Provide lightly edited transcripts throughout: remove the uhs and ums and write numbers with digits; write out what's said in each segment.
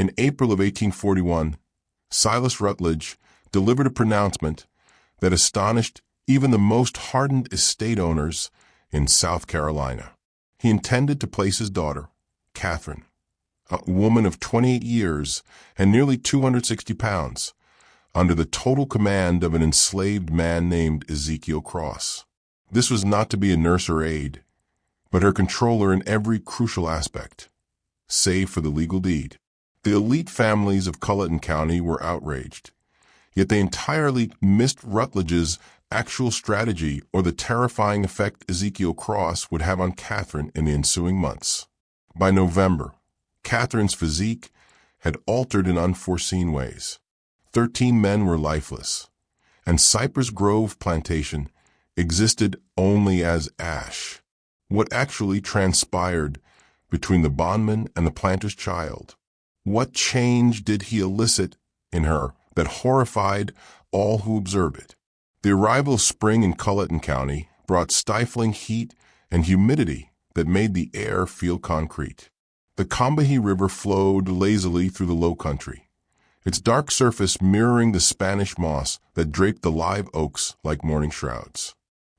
In April of 1841, Silas Rutledge delivered a pronouncement that astonished even the most hardened estate owners in South Carolina. He intended to place his daughter, Catherine, a woman of 28 years and nearly 260 pounds, under the total command of an enslaved man named Ezekiel Cross. This was not to be a nurse or aide, but her controller in every crucial aspect, save for the legal deed. The elite families of Colleton County were outraged, yet they entirely missed Rutledge's actual strategy or the terrifying effect Ezekiel Cross would have on Catherine in the ensuing months. By November, Catherine's physique had altered in unforeseen ways. 13 men were lifeless, and Cypress Grove Plantation existed only as ash. What actually transpired between the bondman and the planter's child? What change did he elicit in her that horrified all who observed it? The arrival of spring in Colleton County brought stifling heat and humidity that made the air feel concrete. The Combahee River flowed lazily through the low country, its dark surface mirroring the Spanish moss that draped the live oaks like mourning shrouds.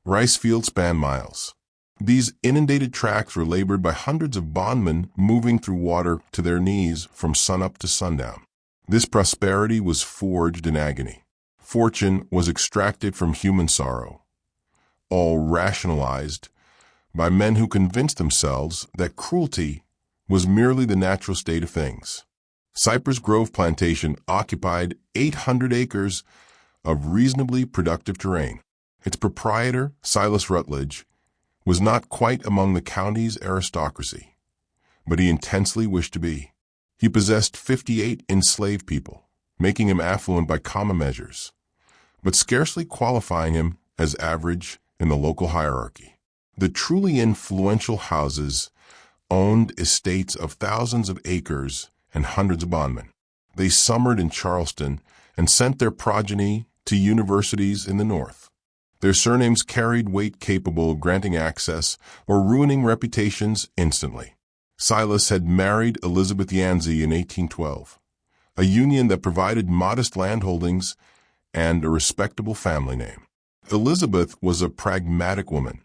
Rice fields spanned miles. These inundated tracts were labored by hundreds of bondmen moving through water to their knees from sunup to sundown. This prosperity was forged in agony. Fortune was extracted from human sorrow, all rationalized by men who convinced themselves that cruelty was merely the natural state of things. Cypress Grove Plantation occupied 800 acres of reasonably productive terrain. Its proprietor, Silas Rutledge, was not quite among the county's aristocracy, but he intensely wished to be. He possessed 58 enslaved people, making him affluent by common measures, but scarcely qualifying him as average in the local hierarchy. The truly influential houses owned estates of thousands of acres and hundreds of bondmen. They summered in Charleston and sent their progeny to universities in the North. Their surnames carried weight capable of granting access or ruining reputations instantly. Silas had married Elizabeth Yancey in 1812, a union that provided modest landholdings and a respectable family name. Elizabeth was a pragmatic woman,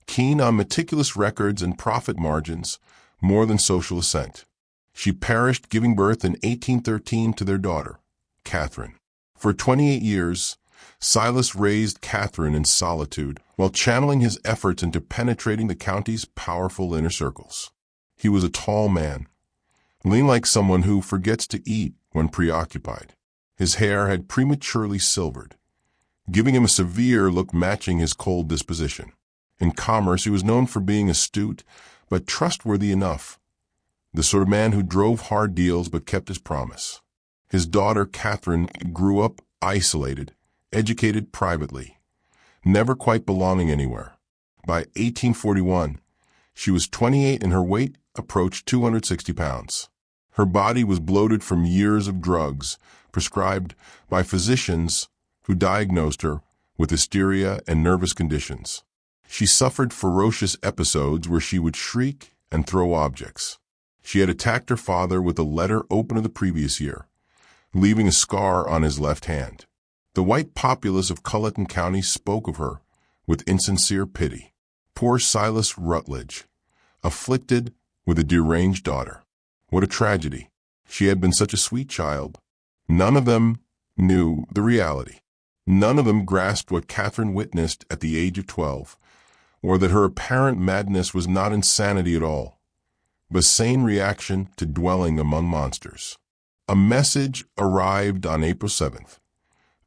keen on meticulous records and profit margins more than social assent. She perished giving birth in 1813 to their daughter, Catherine. For 28 years, Silas raised Catherine in solitude while channeling his efforts into penetrating the county's powerful inner circles. He was a tall man, lean like someone who forgets to eat when preoccupied. His hair had prematurely silvered, giving him a severe look matching his cold disposition. In commerce, he was known for being astute but trustworthy enough, the sort of man who drove hard deals but kept his promise. His daughter, Catherine, grew up isolated, educated privately, never quite belonging anywhere. By 1841, she was 28 and her weight approached 260 pounds. Her body was bloated from years of drugs prescribed by physicians who diagnosed her with hysteria and nervous conditions. She suffered ferocious episodes where she would shriek and throw objects. She had attacked her father with a letter opener the previous year, leaving a scar on his left hand. The white populace of Colleton County spoke of her with insincere pity. Poor Silas Rutledge, afflicted with a deranged daughter. What a tragedy. She had been such a sweet child. None of them knew the reality. None of them grasped what Catherine witnessed at the age of 12, or that her apparent madness was not insanity at all, but sane reaction to dwelling among monsters. A message arrived on April 7th,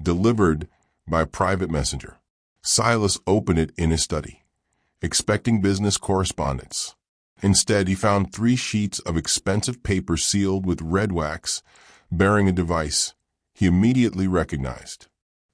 delivered by a private messenger. Silas opened it in his study, expecting business correspondence. Instead, he found 3 sheets of expensive paper sealed with red wax, bearing a device he immediately recognized.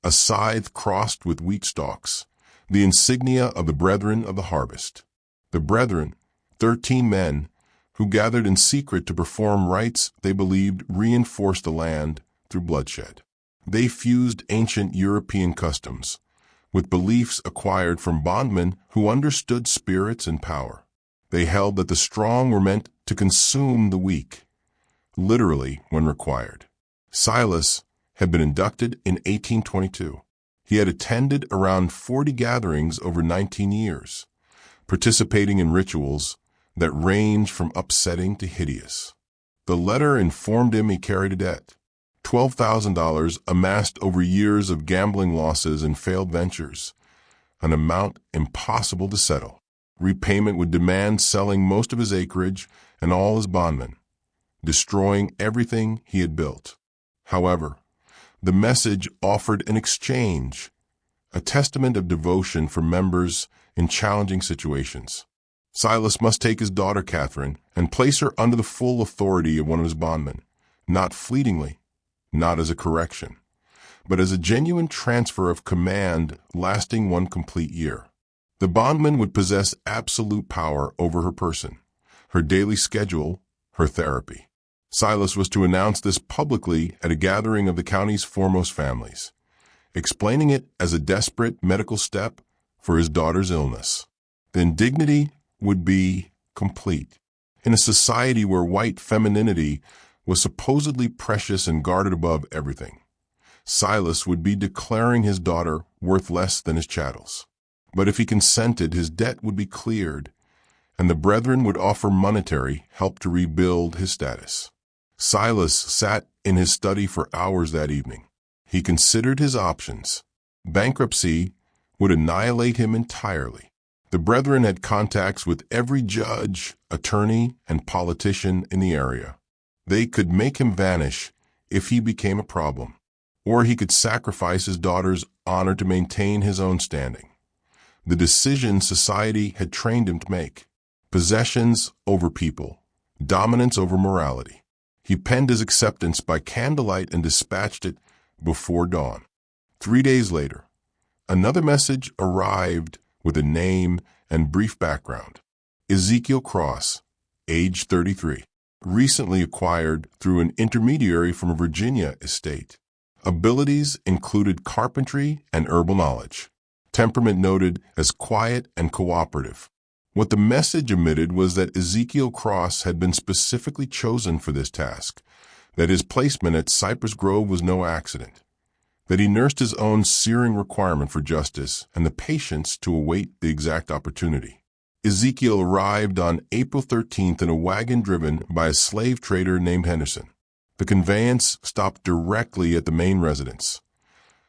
A scythe crossed with wheat stalks, the insignia of the Brethren of the Harvest. The Brethren, 13 men, who gathered in secret to perform rites they believed reinforced the land through bloodshed. They fused ancient European customs with beliefs acquired from bondmen who understood spirits and power. They held that the strong were meant to consume the weak, literally when required. Silas had been inducted in 1822. He had attended around 40 gatherings over 19 years, participating in rituals that range from upsetting to hideous. The letter informed him he carried a debt, $12,000 amassed over years of gambling losses and failed ventures, an amount impossible to settle. Repayment would demand selling most of his acreage and all his bondmen, destroying everything he had built. However, the message offered an exchange, a testament of devotion for members in challenging situations. Silas must take his daughter Catherine and place her under the full authority of one of his bondmen, not fleetingly, not as a correction, but as a genuine transfer of command lasting one complete year. The bondman would possess absolute power over her person, her daily schedule, her therapy. Silas was to announce this publicly at a gathering of the county's foremost families, explaining it as a desperate medical step for his daughter's illness. The indignity would be complete. In a society where white femininity was supposedly precious and guarded above everything, Silas would be declaring his daughter worth less than his chattels. But if he consented, his debt would be cleared, and the brethren would offer monetary help to rebuild his status. Silas sat in his study for hours that evening. He considered his options. Bankruptcy would annihilate him entirely. The brethren had contacts with every judge, attorney, and politician in the area. They could make him vanish if he became a problem, or he could sacrifice his daughter's honor to maintain his own standing. The decision society had trained him to make: possessions over people, dominance over morality. He penned his acceptance by candlelight and dispatched it before dawn. 3 days later, another message arrived with a name and brief background. Ezekiel Cross, age 33, recently acquired through an intermediary from a Virginia estate. Abilities included carpentry and herbal knowledge. Temperament noted as quiet and cooperative. What the message omitted was that Ezekiel Cross had been specifically chosen for this task, that his placement at Cypress Grove was no accident, that he nursed his own searing requirement for justice and the patience to await the exact opportunity. Ezekiel arrived on April 13th in a wagon driven by a slave trader named Henderson. The conveyance stopped directly at the main residence,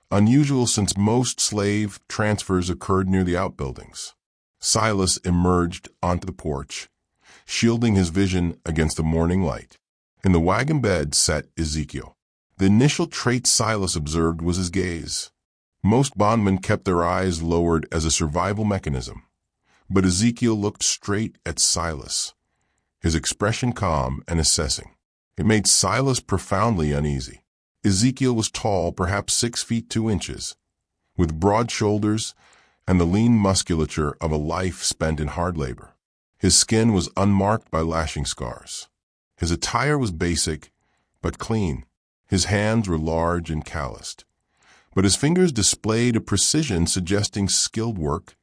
unusual since most slave transfers occurred near the outbuildings. Silas emerged onto the porch, shielding his vision against the morning light. In the wagon bed sat Ezekiel. The initial trait Silas observed was his gaze. Most bondmen kept their eyes lowered as a survival mechanism, but Ezekiel looked straight at Silas, his expression calm and assessing. It made Silas profoundly uneasy. Ezekiel was tall, perhaps 6 feet 2 inches, with broad shoulders and the lean musculature of a life spent in hard labor. His skin was unmarked by lashing scars. His attire was basic, but clean. His hands were large and calloused, but his fingers displayed a precision suggesting skilled work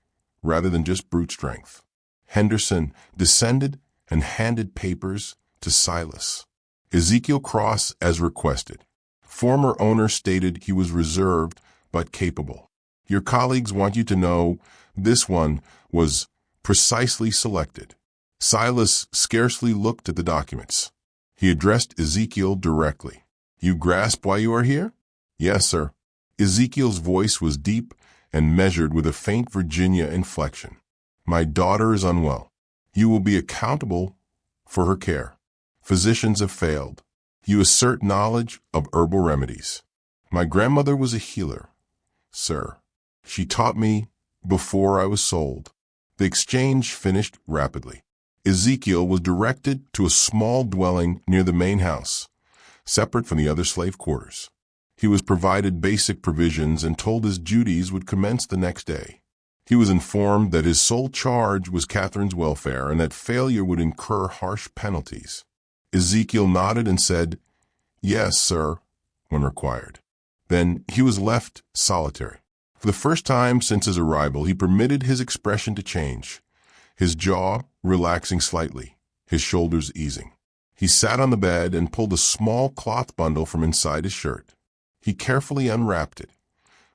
rather than just brute strength. Henderson descended and handed papers to Silas. Ezekiel Cross as requested. Former owner stated he was reserved but capable. Your colleagues want you to know this one was precisely selected. Silas scarcely looked at the documents. He addressed Ezekiel directly. You grasp why you are here? Yes, sir. Ezekiel's voice was deep and measured with a faint Virginia inflection. My daughter is unwell. You will be accountable for her care. Physicians have failed. You assert knowledge of herbal remedies. My grandmother was a healer, sir. She taught me before I was sold. The exchange finished rapidly. Ezekiel was directed to a small dwelling near the main house, separate from the other slave quarters. He was provided basic provisions and told his duties would commence the next day. He was informed that his sole charge was Catherine's welfare and that failure would incur harsh penalties. Ezekiel nodded and said, "Yes, sir," when required. Then he was left solitary. For the first time since his arrival, he permitted his expression to change, his jaw relaxing slightly, his shoulders easing. He sat on the bed and pulled a small cloth bundle from inside his shirt. He carefully unwrapped it,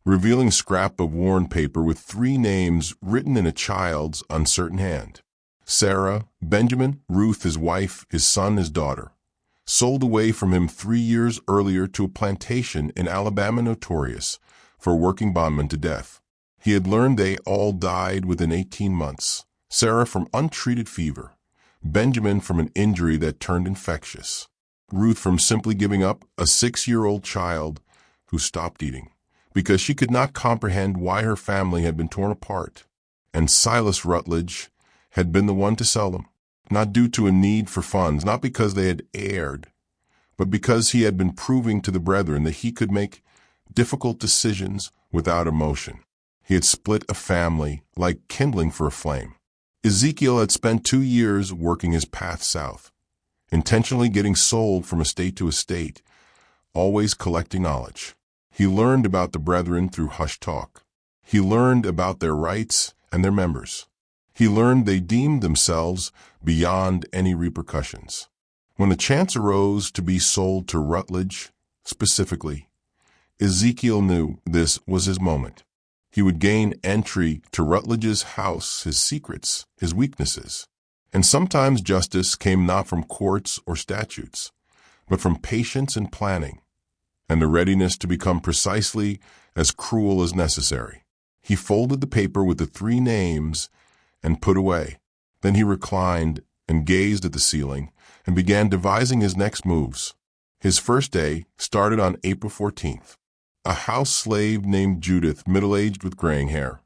revealing a scrap of worn paper with 3 names written in a child's uncertain hand. Sarah, Benjamin, Ruth his wife, his son, his daughter. Sold away from him 3 years earlier to a plantation in Alabama notorious for working bondmen to death. He had learned they all died within 18 months. Sarah from untreated fever. Benjamin from an injury that turned infectious. Ruth from simply giving up a 6-year-old child who stopped eating because she could not comprehend why her family had been torn apart. And Silas Rutledge had been the one to sell them, not due to a need for funds, not because they had erred, but because he had been proving to the brethren that he could make difficult decisions without emotion. He had split a family like kindling for a flame. Ezekiel had spent 2 years working his path south, intentionally getting sold from estate to estate, always collecting knowledge. He learned about the brethren through hushed talk. He learned about their rights and their members. He learned they deemed themselves beyond any repercussions. When a chance arose to be sold to Rutledge, specifically, Ezekiel knew this was his moment. He would gain entry to Rutledge's house, his secrets, his weaknesses. And sometimes justice came not from courts or statutes, but from patience and planning, and a readiness to become precisely as cruel as necessary. He folded the paper with the 3 names and put away. Then he reclined and gazed at the ceiling and began devising his next moves. His first day started on April 14th. A house slave named Judith, middle-aged with graying hair,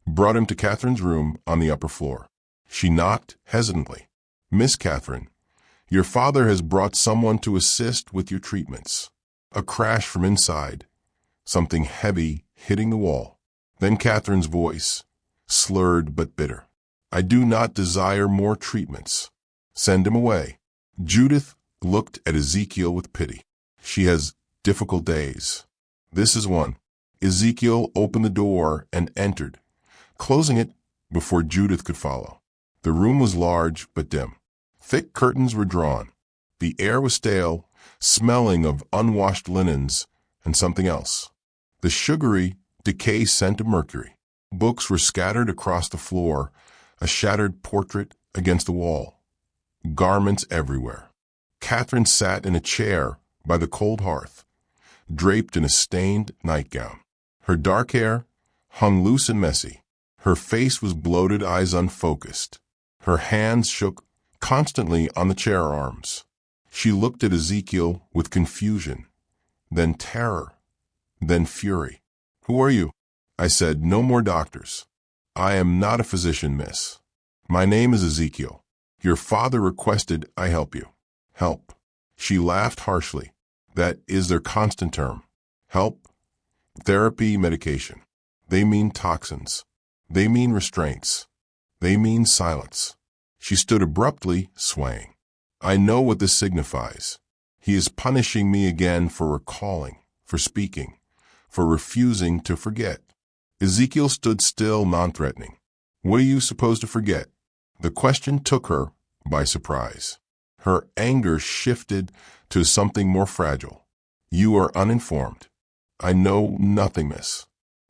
brought him to Catherine's room on the upper floor. She knocked hesitantly. "Miss Catherine, your father has brought someone to assist with your treatments." A crash from inside, something heavy hitting the wall. Then Catherine's voice, slurred but bitter. "I do not desire more treatments. Send him away." Judith looked at Ezekiel with pity. "She has difficult days. This is one." Ezekiel opened the door and entered, closing it before Judith could follow. The room was large but dim. Thick curtains were drawn. The air was stale, smelling of unwashed linens and something else. The sugary decay scent of mercury. Books were scattered across the floor, a shattered portrait against the wall. Garments everywhere. Catherine sat in a chair by the cold hearth, draped in a stained nightgown. Her dark hair hung loose and messy. Her face was bloated, eyes unfocused. Her hands shook constantly on the chair arms. She looked at Ezekiel with confusion, then terror, then fury. "Who are you?" I said. "No more doctors. I am not a physician, miss. My name is Ezekiel. Your father requested I help you." "Help." She laughed harshly. "That is their constant term. Help, therapy, medication. They mean toxins. They mean restraints. They mean silence." She stood abruptly, swaying. "I know what this signifies. He is punishing me again for recalling, for speaking, for refusing to forget." Ezekiel stood still, non-threatening. "What are you supposed to forget?" The question took her by surprise. Her anger shifted to something more fragile. "You are uninformed. I know nothing, miss.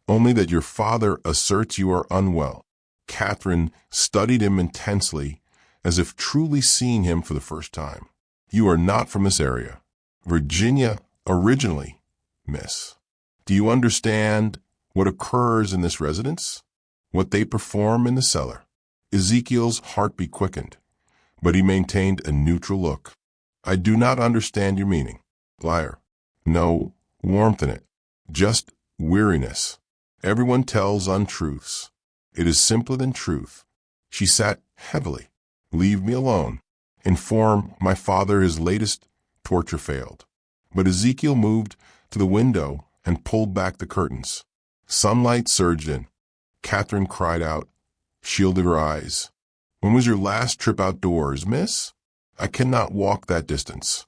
Only that your father asserts you are unwell." Catherine studied him intensely, as if truly seeing him for the first time. "You are not from this area. Virginia originally, miss. Do you understand what occurs in this residence? What they perform in the cellar?" Ezekiel's heartbeat quickened, but he maintained a neutral look. "I do not understand your meaning." "Liar." "No warmth in it. Just weariness. Everyone tells untruths. It is simpler than truth." She sat heavily. "Leave me alone. Inform my father his latest torture failed." But Ezekiel moved to the window and pulled back the curtains. Sunlight surged in. Catherine cried out, shielded her eyes. "When was your last trip outdoors, miss?" "I cannot walk that distance.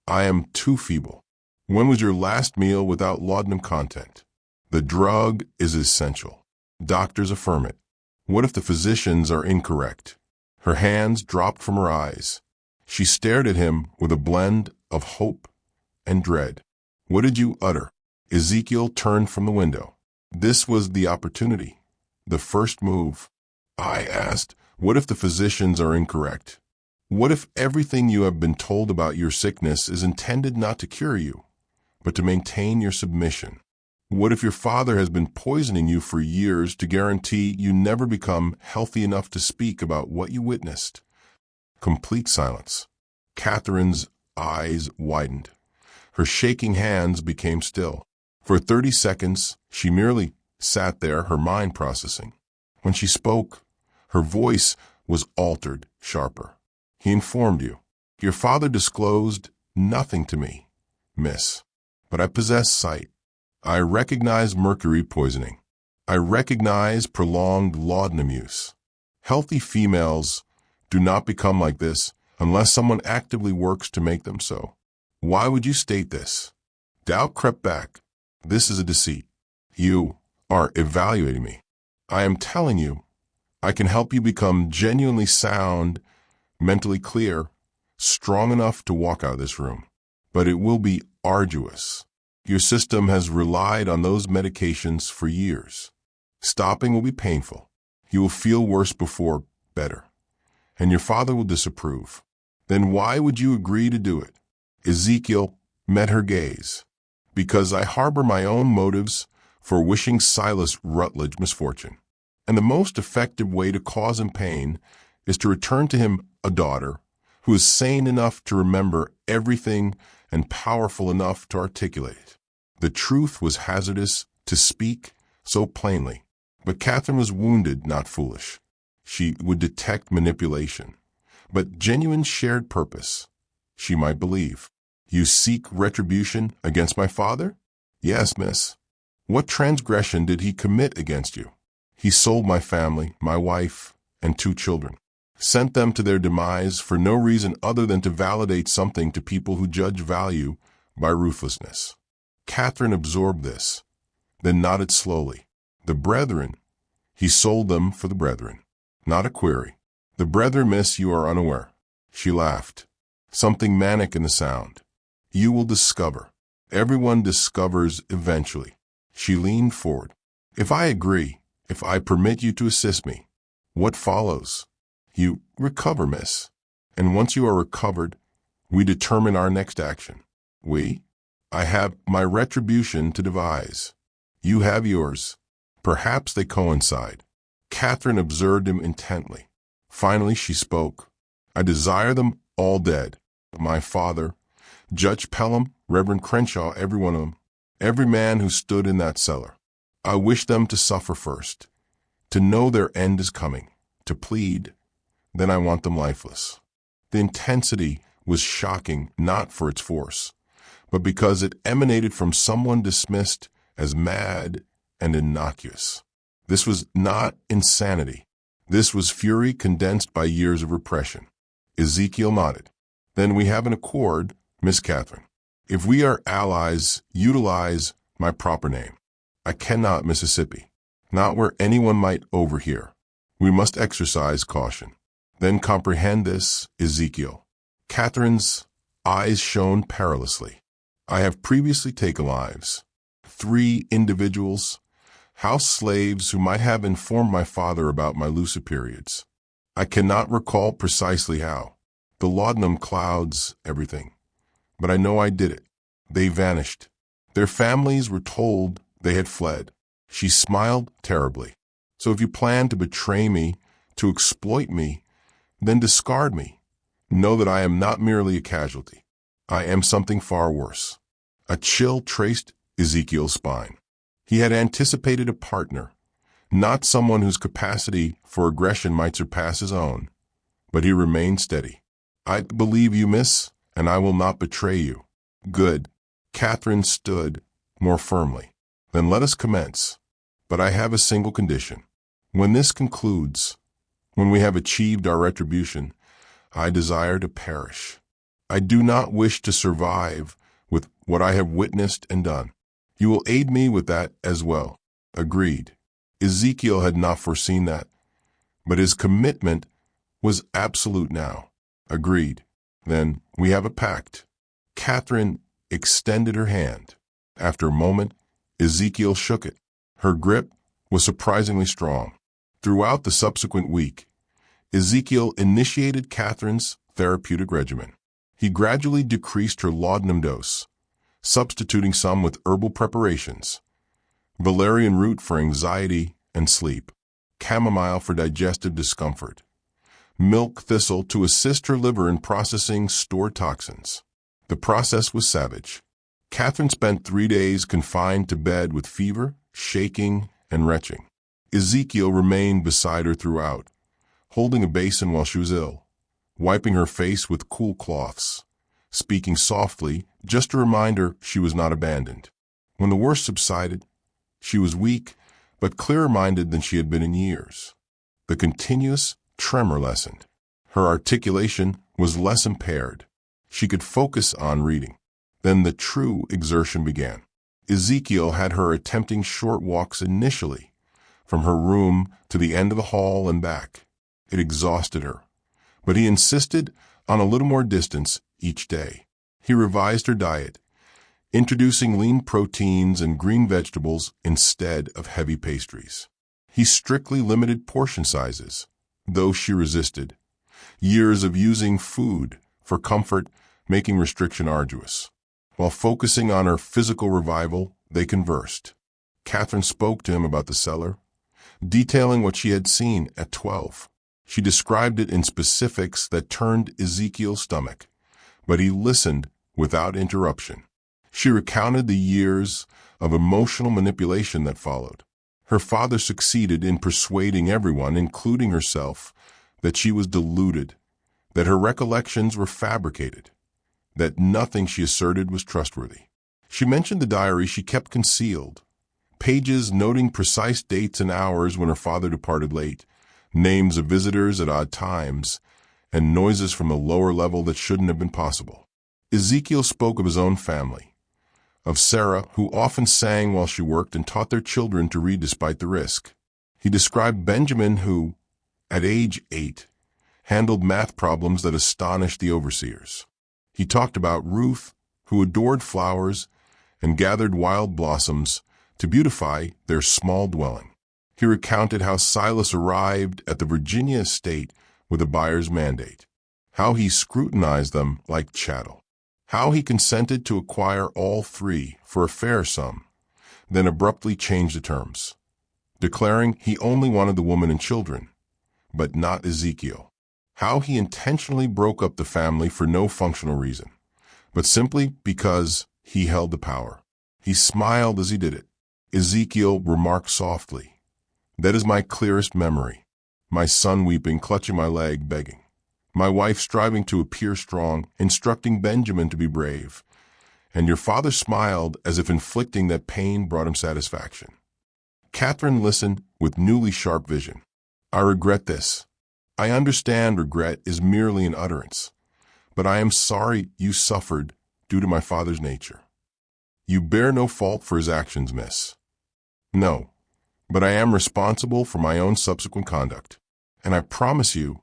I am too feeble." "When was your last meal without laudanum content?" "The drug is essential. Doctors affirm it." "What if the physicians are incorrect?" Her hands dropped from her eyes. She stared at him with a blend of hope and dread. What did you utter? Ezekiel turned from the window. This was the opportunity, the first move. I asked, what if the physicians are incorrect? What if everything you have been told about your sickness is intended not to cure you, but to maintain your submission? What if your father has been poisoning you for years to guarantee you never become healthy enough to speak about what you witnessed? Complete silence. Catherine's eyes widened. Her shaking hands became still. For 30 seconds, she merely sat there, her mind processing. When she spoke, her voice was altered, sharper. He informed you. Your father disclosed nothing to me, miss. But I possess sight. I recognize mercury poisoning. I recognize prolonged laudanum use. Healthy females do not become like this unless someone actively works to make them so. Why would you state this? Doubt crept back. This is a deceit. You are evaluating me. I am telling you, I can help you become genuinely sound, mentally clear, strong enough to walk out of this room. But it will be arduous. Your system has relied on those medications for years. Stopping will be painful. You will feel worse before better. And your father will disapprove. Then why would you agree to do it? Ezekiel met her gaze. Because I harbor my own motives for wishing Silas Rutledge misfortune. And the most effective way to cause him pain is to return to him a daughter who is sane enough to remember everything and powerful enough to articulate it. The truth was hazardous to speak so plainly, but Catherine was wounded, not foolish. She would detect manipulation, but genuine shared purpose. She might believe. You seek retribution against my father? Yes, miss. What transgression did he commit against you? He sold my family, my wife, and 2 children. Sent them to their demise for no reason other than to validate something to people who judge value by ruthlessness. Catherine absorbed this, then nodded slowly. The brethren, he sold them for the brethren. Not a query. The brethren, miss, you are unaware. She laughed. Something manic in the sound. You will discover. Everyone discovers eventually. She leaned forward. If I agree, if I permit you to assist me, what follows? You recover, miss. And once you are recovered, we determine our next action. We? I have my retribution to devise. You have yours. Perhaps they coincide. Catherine observed him intently. Finally she spoke. I desire them all dead. My father, Judge Pelham, Reverend Crenshaw, every one of them. Every man who stood in that cellar. I wish them to suffer first, to know their end is coming, to plead. Then I want them lifeless. The intensity was shocking not for its force, but because it emanated from someone dismissed as mad and innocuous. This was not insanity. This was fury condensed by years of repression. Ezekiel nodded. Then we have an accord, Miss Catherine. If we are allies, utilize my proper name. I cannot Mississippi, not where anyone might overhear. We must exercise caution. Then comprehend this, Ezekiel. Catherine's eyes shone perilously. I have previously taken lives. 3 individuals, house slaves who might have informed my father about my lucid periods. I cannot recall precisely how. The laudanum clouds everything. But I know I did it. They vanished. Their families were told they had fled. She smiled terribly. So if you plan to betray me, to exploit me, then discard me. Know that I am not merely a casualty. I am something far worse. A chill traced Ezekiel's spine. He had anticipated a partner, not someone whose capacity for aggression might surpass his own. But he remained steady. I believe you, miss, and I will not betray you. Good. Catherine stood more firmly. Then let us commence. But I have a single condition. When this concludes, when we have achieved our retribution, I desire to perish. I do not wish to survive with what I have witnessed and done. You will aid me with that as well. Agreed. Ezekiel had not foreseen that, but his commitment was absolute now. Agreed. Then we have a pact. Catherine extended her hand. After a moment, Ezekiel shook it. Her grip was surprisingly strong. Throughout the subsequent week, Ezekiel initiated Catherine's therapeutic regimen. He gradually decreased her laudanum dose, substituting some with herbal preparations, valerian root for anxiety and sleep, chamomile for digestive discomfort, milk thistle to assist her liver in processing stored toxins. The process was savage. Catherine spent 3 days confined to bed with fever, shaking, and retching. Ezekiel remained beside her throughout, holding a basin while she was ill, wiping her face with cool cloths, speaking softly just to remind her she was not abandoned. When the worst subsided, she was weak but clearer-minded than she had been in years. The continuous tremor lessened. Her articulation was less impaired. She could focus on reading. Then the true exertion began. Ezekiel had her attempting short walks initially, from her room to the end of the hall and back. It exhausted her, but he insisted on a little more distance each day. He revised her diet, introducing lean proteins and green vegetables instead of heavy pastries. He strictly limited portion sizes, though she resisted. Years of using food for comfort making restriction arduous. While focusing on her physical revival, they conversed. Catherine spoke to him about the cellar, detailing what she had seen at 12. She described it in specifics that turned Ezekiel's stomach, but he listened without interruption. She recounted the years of emotional manipulation that followed. Her father succeeded in persuading everyone, including herself, that she was deluded, that her recollections were fabricated, that nothing she asserted was trustworthy. She mentioned the diary she kept concealed, pages noting precise dates and hours when her father departed late, names of visitors at odd times, and noises from a lower level that shouldn't have been possible. Ezekiel spoke of his own family, of Sarah, who often sang while she worked and taught their children to read despite the risk. He described Benjamin, who, at age 8, handled math problems that astonished the overseers. He talked about Ruth, who adored flowers and gathered wild blossoms to beautify their small dwelling. He recounted how Silas arrived at the Virginia estate with a buyer's mandate, how he scrutinized them like chattel, how he consented to acquire all 3 for a fair sum, then abruptly changed the terms, declaring he only wanted the woman and children, but not Ezekiel. How he intentionally broke up the family for no functional reason, but simply because he held the power. He smiled as he did it. Ezekiel remarked softly, "That is my clearest memory. My son weeping, clutching my leg, begging. My wife striving to appear strong, instructing Benjamin to be brave. And your father smiled as if inflicting that pain brought him satisfaction." Catherine listened with newly sharp vision. "I regret this. I understand regret is merely an utterance, but I am sorry you suffered due to my father's nature. You bear no fault for his actions, miss. No, but I am responsible for my own subsequent conduct. And I promise you,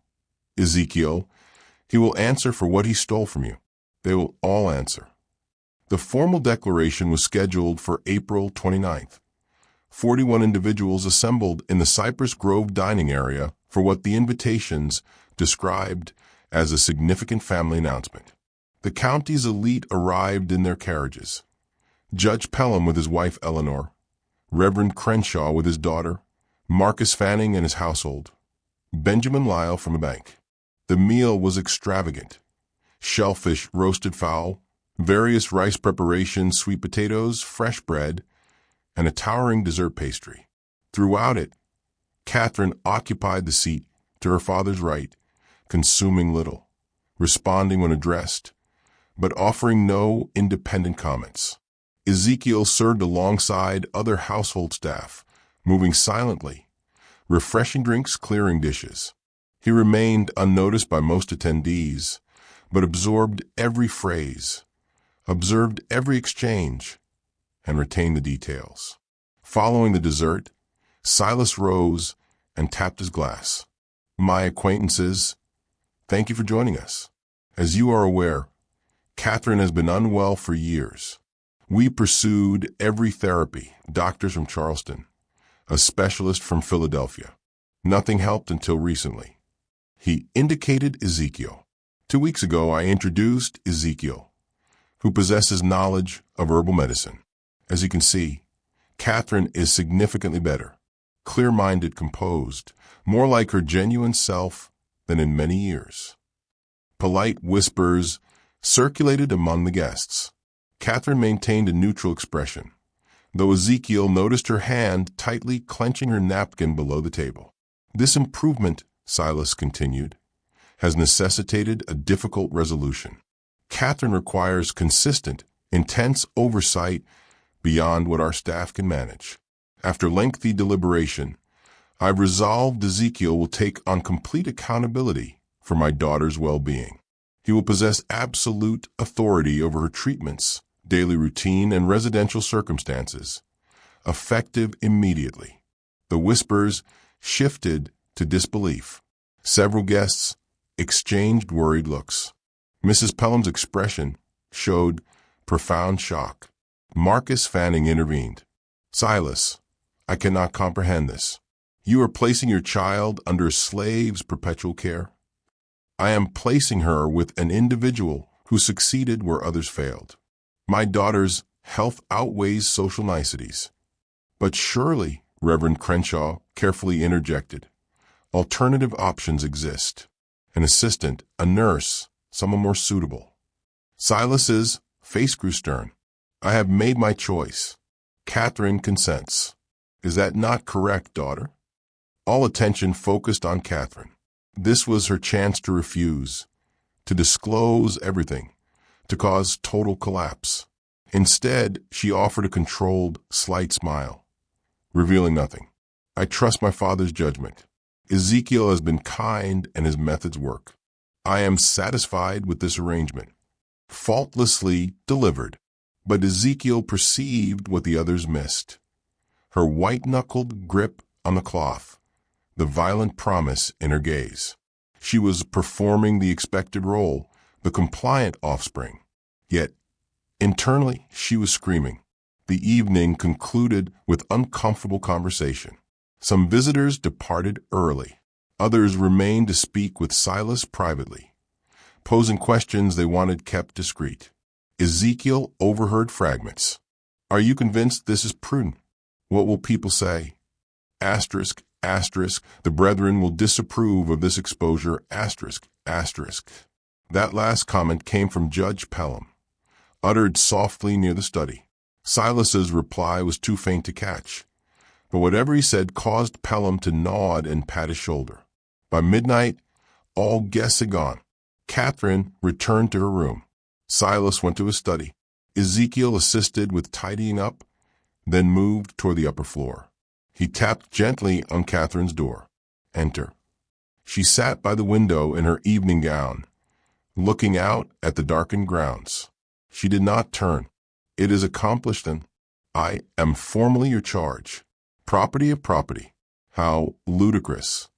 Ezekiel, he will answer for what he stole from you. They will all answer." The formal declaration was scheduled for April 29th. 41 individuals assembled in the Cypress Grove dining area for what the invitations described as a significant family announcement. The county's elite arrived in their carriages. Judge Pelham with his wife Eleanor, Reverend Crenshaw with his daughter, Marcus Fanning and his household, Benjamin Lyle from a bank. The meal was extravagant. Shellfish, roasted fowl, various rice preparations, sweet potatoes, fresh bread, and a towering dessert pastry. Throughout it, Catherine occupied the seat to her father's right, consuming little, responding when addressed, but offering no independent comments. Ezekiel served alongside other household staff, moving silently, refreshing drinks, clearing dishes. He remained unnoticed by most attendees, but absorbed every phrase, observed every exchange, and retained the details. Following the dessert, Silas rose and tapped his glass. "My acquaintances, thank you for joining us. As you are aware, Catherine has been unwell for years. We pursued every therapy, doctors from Charleston, a specialist from Philadelphia. Nothing helped until recently. He indicated Ezekiel. 2 weeks ago, I introduced Ezekiel, who possesses knowledge of herbal medicine. As you can see, Catherine is significantly better, clear-minded, composed, more like her genuine self than in many years. Polite whispers circulated among the guests. Catherine maintained a neutral expression, though Ezekiel noticed her hand tightly clenching her napkin below the table. This improvement, Silas continued, has necessitated a difficult resolution. Catherine requires consistent, intense oversight beyond what our staff can manage. After lengthy deliberation, I've resolved Ezekiel will take on complete accountability for my daughter's well-being. He will possess absolute authority over her treatments, daily routine, and residential circumstances, effective immediately. The whispers shifted to disbelief. Several guests exchanged worried looks. Mrs. Pelham's expression showed profound shock. Marcus Fanning intervened. Silas, I cannot comprehend this. You are placing your child under a slave's perpetual care. I am placing her with an individual who succeeded where others failed. My daughter's health outweighs social niceties. But surely, Reverend Crenshaw carefully interjected, alternative options exist. An assistant, a nurse, someone more suitable. Silas's face grew stern. I have made my choice. Catherine consents. Is that not correct, daughter? All attention focused on Catherine. This was her chance to refuse, to disclose everything, to cause total collapse. Instead, she offered a controlled, slight smile, revealing nothing. I trust my father's judgment. Ezekiel has been kind and his methods work. I am satisfied with this arrangement. Faultlessly delivered. But Ezekiel perceived what the others missed. Her white-knuckled grip on the cloth, the violent promise in her gaze. She was performing the expected role, the compliant offspring. Yet, internally, she was screaming. The evening concluded with uncomfortable conversation. Some visitors departed early. Others remained to speak with Silas privately, posing questions they wanted kept discreet. Ezekiel overheard fragments. Are you convinced this is prudent? What will people say? Asterisk, asterisk, the brethren will disapprove of this exposure, asterisk, asterisk. That last comment came from Judge Pelham, uttered softly near the study. Silas's reply was too faint to catch, but whatever he said caused Pelham to nod and pat his shoulder. By midnight, all guests had gone. Catherine returned to her room. Silas went to his study. Ezekiel assisted with tidying up, then moved toward the upper floor. He tapped gently on Catherine's door. Enter. She sat by the window in her evening gown, looking out at the darkened grounds. She did not turn. It is accomplished, then. I am formally your charge. Property of property. How ludicrous.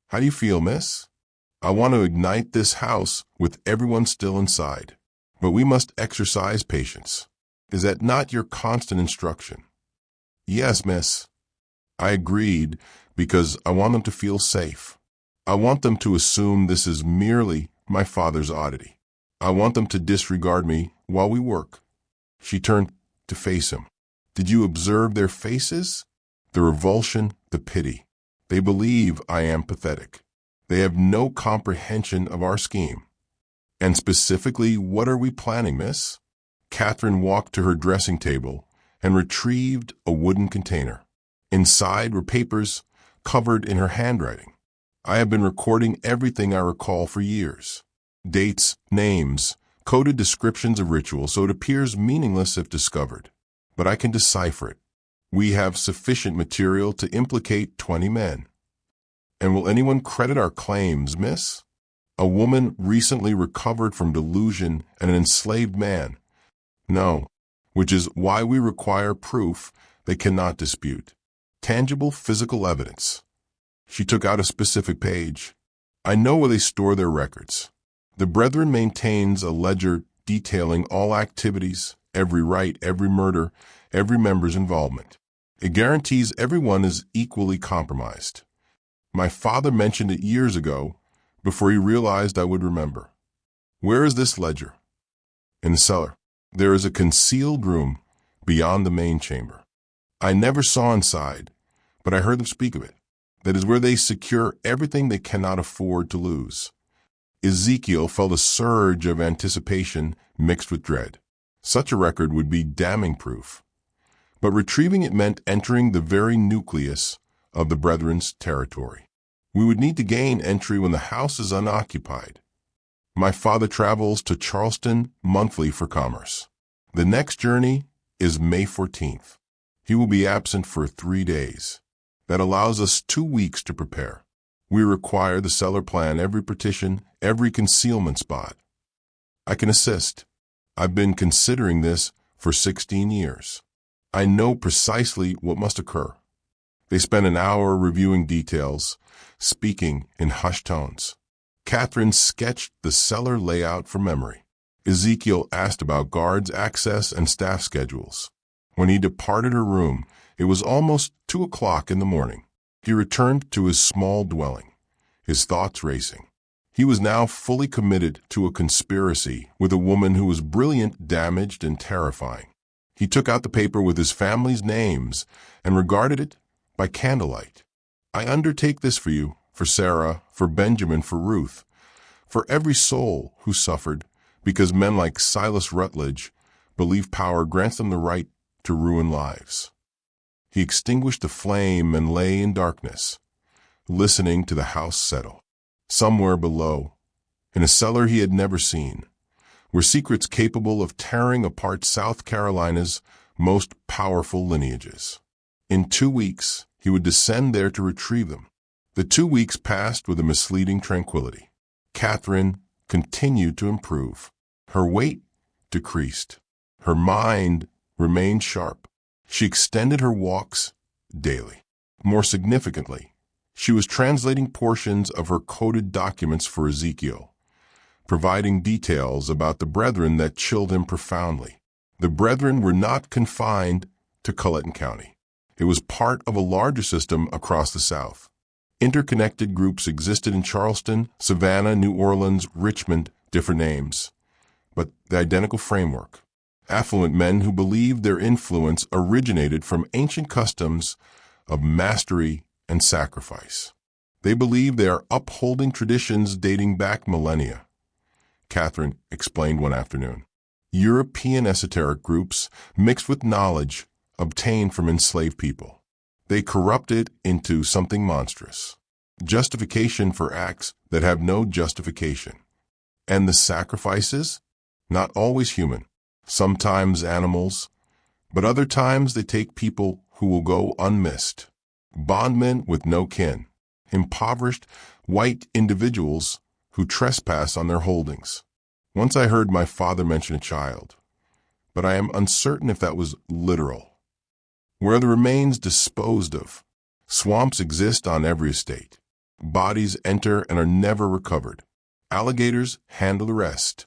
How do you feel, miss? I want to ignite this house with everyone still inside. But we must exercise patience. Is that not your constant instruction? Yes, miss. I agreed because I want them to feel safe. I want them to assume this is merely my father's oddity. I want them to disregard me while we work. She turned to face him. Did you observe their faces? The revulsion, the pity. They believe I am pathetic. They have no comprehension of our scheme. And specifically, what are we planning, miss? Catherine walked to her dressing table and retrieved a wooden container. Inside were papers covered in her handwriting. I have been recording everything I recall for years. Dates, names, coded descriptions of rituals, so it appears meaningless if discovered. But I can decipher it. We have sufficient material to implicate 20 men. And will anyone credit our claims, miss? A woman recently recovered from delusion and an enslaved man. No, which is why we require proof they cannot dispute. Tangible physical evidence. She took out a specific page. I know where they store their records. The brethren maintains a ledger detailing all activities, every rite, every murder, every member's involvement. It guarantees everyone is equally compromised. My father mentioned it years ago, before he realized I would remember. Where is this ledger? In the cellar. There is a concealed room beyond the main chamber. I never saw inside, but I heard them speak of it. That is where they secure everything they cannot afford to lose. Ezekiel felt a surge of anticipation mixed with dread. Such a record would be damning proof. But retrieving it meant entering the very nucleus of the brethren's territory. We would need to gain entry when the house is unoccupied. My father travels to Charleston monthly for commerce. The next journey is May 14th. He will be absent for 3 days. That allows us 2 weeks to prepare. We require the cellar plan, every partition, every concealment spot. I can assist. I've been considering this for 16 years. I know precisely what must occur. They spent an hour reviewing details, speaking in hushed tones. Catherine sketched the cellar layout from memory. Ezekiel asked about guards' access and staff schedules. When he departed her room, it was almost 2 o'clock in the morning. He returned to his small dwelling, his thoughts racing. He was now fully committed to a conspiracy with a woman who was brilliant, damaged, and terrifying. He took out the paper with his family's names and regarded it by candlelight. I undertake this for you, for Sarah, for Benjamin, for Ruth, for every soul who suffered, because men like Silas Rutledge believe power grants them the right to ruin lives. He extinguished the flame and lay in darkness, listening to the house settle. Somewhere below, in a cellar he had never seen, were secrets capable of tearing apart South Carolina's most powerful lineages. In 2 weeks, he would descend there to retrieve them. The 2 weeks passed with a misleading tranquility. Catherine continued to improve. Her weight decreased. Her mind remained sharp. She extended her walks daily. More significantly, she was translating portions of her coded documents for Ezekiel, providing details about the brethren that chilled him profoundly. The brethren were not confined to Colleton County. It was part of a larger system across the South. Interconnected groups existed in Charleston, Savannah, New Orleans, Richmond, different names, but the identical framework. Affluent men who believed their influence originated from ancient customs of mastery and sacrifice. They believe they are upholding traditions dating back millennia. Catherine explained one afternoon. European esoteric groups mixed with knowledge obtained from enslaved people. They corrupt it into something monstrous. Justification for acts that have no justification. And the sacrifices? Not always human. Sometimes animals, but other times they take people who will go unmissed. Bondmen with no kin. Impoverished, white individuals who trespass on their holdings. Once I heard my father mention a child, but I am uncertain if that was literal. Where are the remains disposed of? Swamps exist on every estate. Bodies enter and are never recovered. Alligators handle the rest.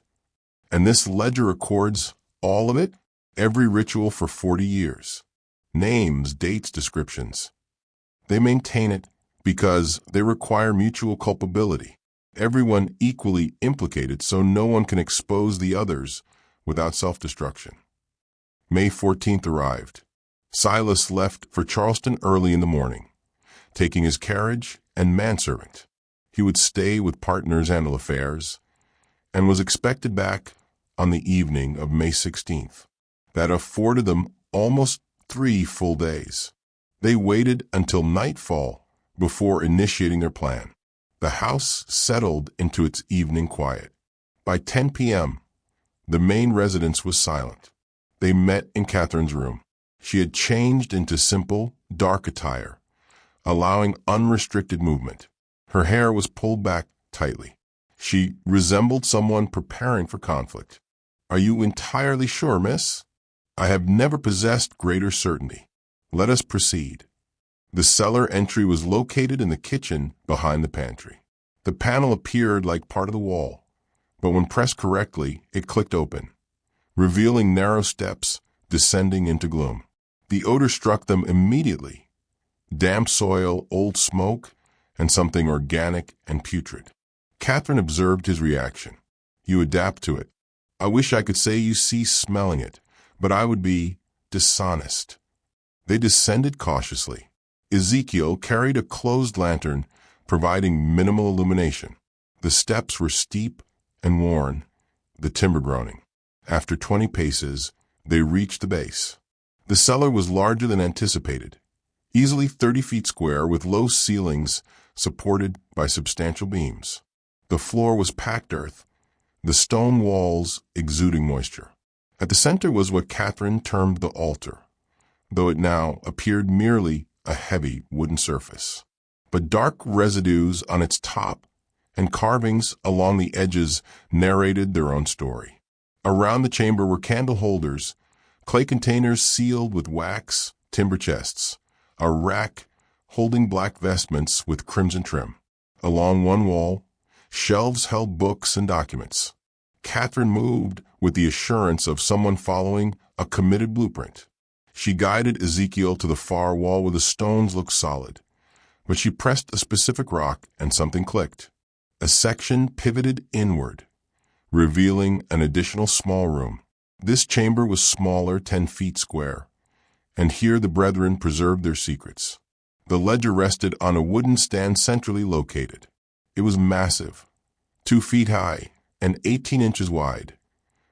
And this ledger records all of it, every ritual for 40 years. Names, dates, descriptions. They maintain it because they require mutual culpability. Everyone equally implicated so no one can expose the others without self-destruction. May 14th arrived. Silas left for Charleston early in the morning, taking his carriage and manservant. He would stay with partners handle affairs, and was expected back on the evening of May 16th. That afforded them almost 3 full days. They waited until nightfall before initiating their plan. The house settled into its evening quiet. By 10 p.m., the main residence was silent. They met in Catherine's room. She had changed into simple, dark attire, allowing unrestricted movement. Her hair was pulled back tightly. She resembled someone preparing for conflict. "Are you entirely sure, miss?" "I have never possessed greater certainty." "Let us proceed." The cellar entry was located in the kitchen behind the pantry. The panel appeared like part of the wall, but when pressed correctly, it clicked open, revealing narrow steps descending into gloom. The odor struck them immediately: damp soil, old smoke, and something organic and putrid. Catherine observed his reaction. You adapt to it. I wish I could say you cease smelling it, but I would be dishonest. They descended cautiously. Ezekiel carried a closed lantern, providing minimal illumination. The steps were steep and worn, the timber groaning. After 20 paces, they reached the base. The cellar was larger than anticipated, easily 30 feet square with low ceilings supported by substantial beams. The floor was packed earth, the stone walls exuding moisture. At the center was what Catherine termed the altar, though it now appeared merely a heavy wooden surface. But dark residues on its top and carvings along the edges narrated their own story. Around the chamber were candle holders, clay containers sealed with wax, timber chests, a rack holding black vestments with crimson trim. Along one wall, shelves held books and documents. Catherine moved with the assurance of someone following a committed blueprint. She guided Ezekiel to the far wall where the stones looked solid, but she pressed a specific rock and something clicked. A section pivoted inward, revealing an additional small room. This chamber was smaller, 10 feet square, and here the brethren preserved their secrets. The ledger rested on a wooden stand centrally located. It was massive, 2 feet high and 18 inches wide,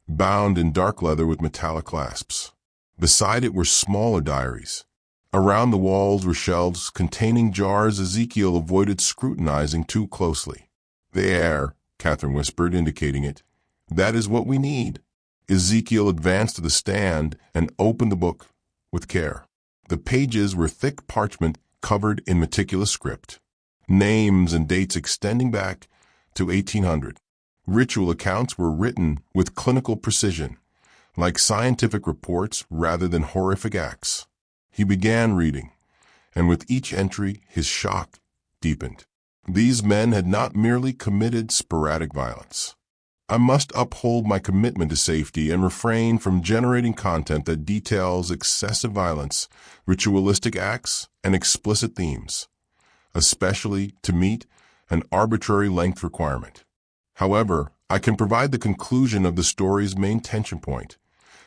bound in dark leather with metallic clasps. Beside it were smaller diaries. Around the walls were shelves containing jars Ezekiel avoided scrutinizing too closely. There, Catherine whispered, indicating it. That is what we need. Ezekiel advanced to the stand and opened the book with care. The pages were thick parchment covered in meticulous script, names and dates extending back to 1800. Ritual accounts were written with clinical precision, like scientific reports rather than horrific acts. He began reading, and with each entry his shock deepened. These men had not merely committed sporadic violence. I must uphold my commitment to safety and refrain from generating content that details excessive violence, ritualistic acts, and explicit themes, especially to meet an arbitrary length requirement. However, I can provide the conclusion of the story's main tension point,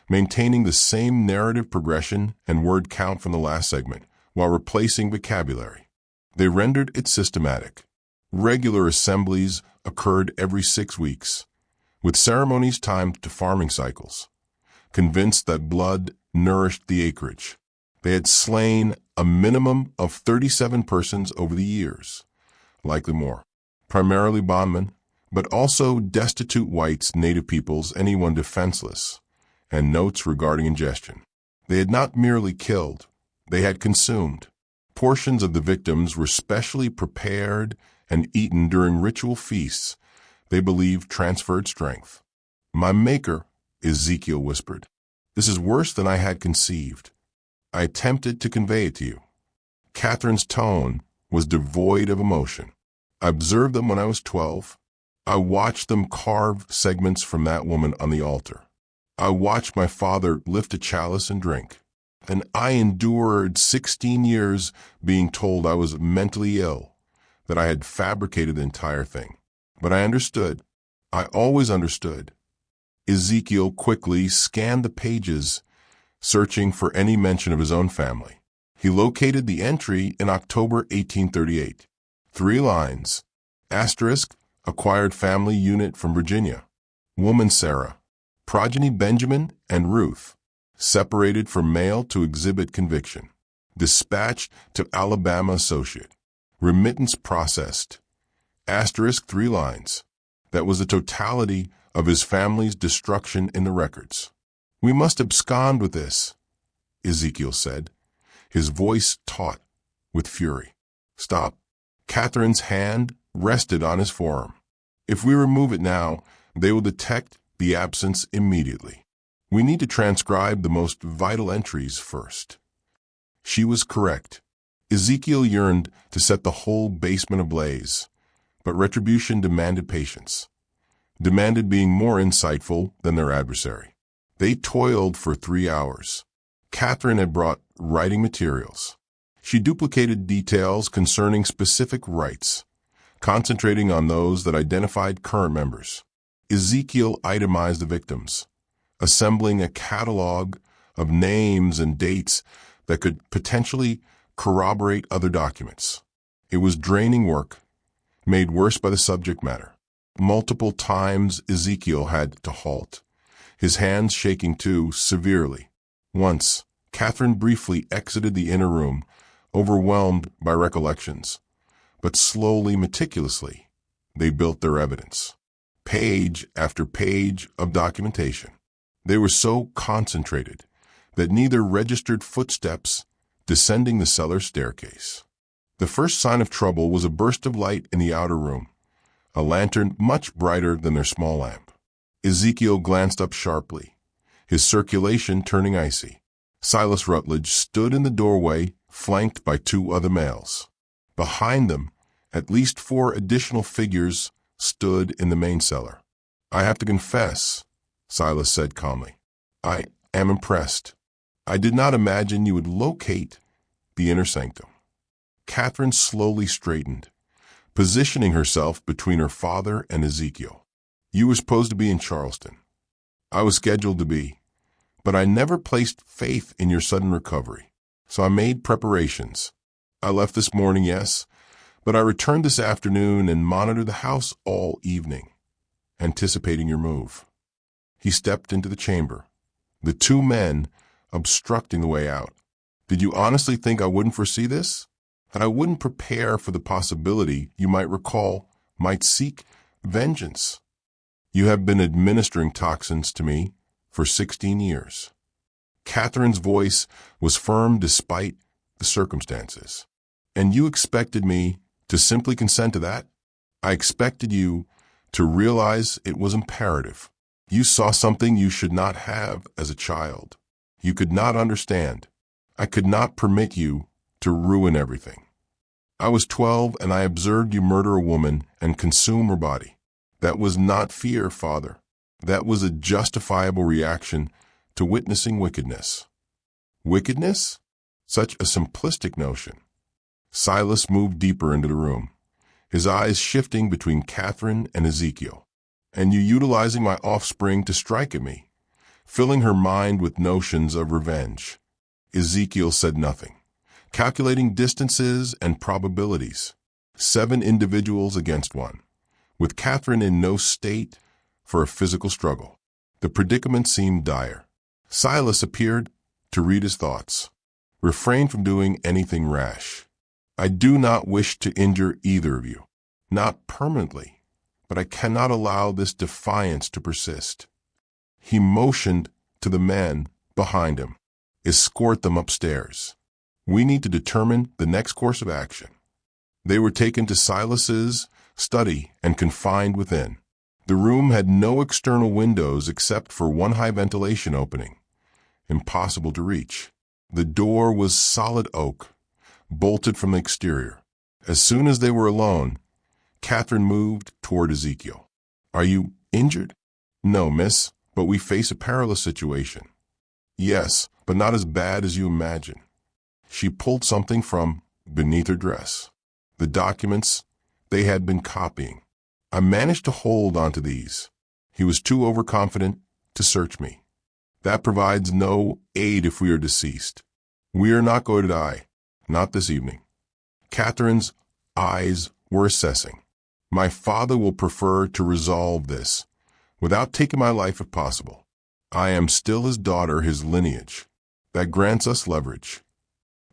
maintaining the same narrative progression and word count from the last segment, while replacing vocabulary. They rendered it systematic. Regular assemblies occurred every 6 weeks, with ceremonies timed to farming cycles. Convinced that blood nourished the acreage, they had slain a minimum of 37 persons over the years, likely more, primarily bondmen, but also destitute whites, native peoples, anyone defenseless, and notes regarding ingestion. They had not merely killed, they had consumed. Portions of the victims were specially prepared and eaten during ritual feasts they believed transferred strength. My maker, Ezekiel whispered. This is worse than I had conceived. I attempted to convey it to you. Catherine's tone was devoid of emotion. I observed them when I was 12. I watched them carve segments from that woman on the altar. I watched my father lift a chalice and drink. And I endured 16 years being told I was mentally ill, that I had fabricated the entire thing. But I understood. I always understood. Ezekiel quickly scanned the pages, searching for any mention of his own family. He located the entry in October 1838. 3 lines. Asterisk, acquired family unit from Virginia. Woman Sarah. Progeny Benjamin and Ruth. Separated from male to exhibit conviction. Dispatched to Alabama associate. Remittance processed. Asterisk 3 lines. That was the totality of his family's destruction in the records. We must abscond with this, Ezekiel said, his voice taut with fury. Stop. Catherine's hand rested on his forearm. If we remove it now, they will detect the absence immediately. We need to transcribe the most vital entries first. She was correct. Ezekiel yearned to set the whole basement ablaze, but retribution demanded patience. demanded being more insightful than their adversary. They toiled for 3 hours. Catherine had brought writing materials. She duplicated details concerning specific rites, concentrating on those that identified current members. Ezekiel itemized the victims, assembling a catalog of names and dates that could potentially corroborate other documents. It was draining work, made worse by the subject matter. Multiple times Ezekiel had to halt, his hands shaking too severely. Once, Catherine briefly exited the inner room, overwhelmed by recollections. But slowly, meticulously, they built their evidence. Page after page of documentation. They were so concentrated that neither registered footsteps descending the cellar staircase. The first sign of trouble was a burst of light in the outer room, a lantern much brighter than their small lamp. Ezekiel glanced up sharply, his circulation turning icy. Silas Rutledge stood in the doorway, flanked by 2 other males. Behind them, at least 4 additional figures stood in the main cellar. "I have to confess," Silas said calmly, "I am impressed. I did not imagine you would locate the inner sanctum." Catherine slowly straightened, positioning herself between her father and Ezekiel. "You were supposed to be in Charleston. I was scheduled to be, but I never placed faith in your sudden recovery, so I made preparations. I left this morning, yes, but I returned this afternoon and monitored the house all evening, anticipating your move." He stepped into the chamber, the 2 men obstructing the way out. "Did you honestly think I wouldn't foresee this? That I wouldn't prepare for the possibility you might seek vengeance? You have been administering toxins to me for 16 years. Catherine's voice was firm despite the circumstances. "And you expected me to simply consent to that? I expected you to realize it was imperative. You saw something you should not have as a child. You could not understand. I could not permit you to ruin everything. I was 12 and I observed you murder a woman and consume her body. That was not fear, Father. That was a justifiable reaction to witnessing wickedness." Wickedness? Such a simplistic notion. Silas moved deeper into the room, his eyes shifting between Catherine and Ezekiel. "And you utilizing my offspring to strike at me, filling her mind with notions of revenge." Ezekiel said nothing, calculating distances and probabilities. 7 individuals against 1, with Catherine in no state for a physical struggle. The predicament seemed dire. Silas appeared to read his thoughts. "Refrain from doing anything rash. I do not wish to injure either of you, not permanently, but I cannot allow this defiance to persist." He motioned to the men behind him. "Escort them upstairs. We need to determine the next course of action." They were taken to Silas's study and confined within. The room had no external windows except for 1 high ventilation opening, impossible to reach. The door was solid oak, bolted from the exterior. As soon as they were alone, Catherine moved toward Ezekiel. "Are you injured?" "No, miss, but we face a perilous situation." "Yes, but not as bad as you imagine." She pulled something from beneath her dress. The documents they had been copying. "I managed to hold onto these. He was too overconfident to search me. That provides no aid if we are deceased. We are not going to die. Not this evening." Catherine's eyes were assessing. "My father will prefer to resolve this without taking my life if possible. I am still his daughter, his lineage. That grants us leverage."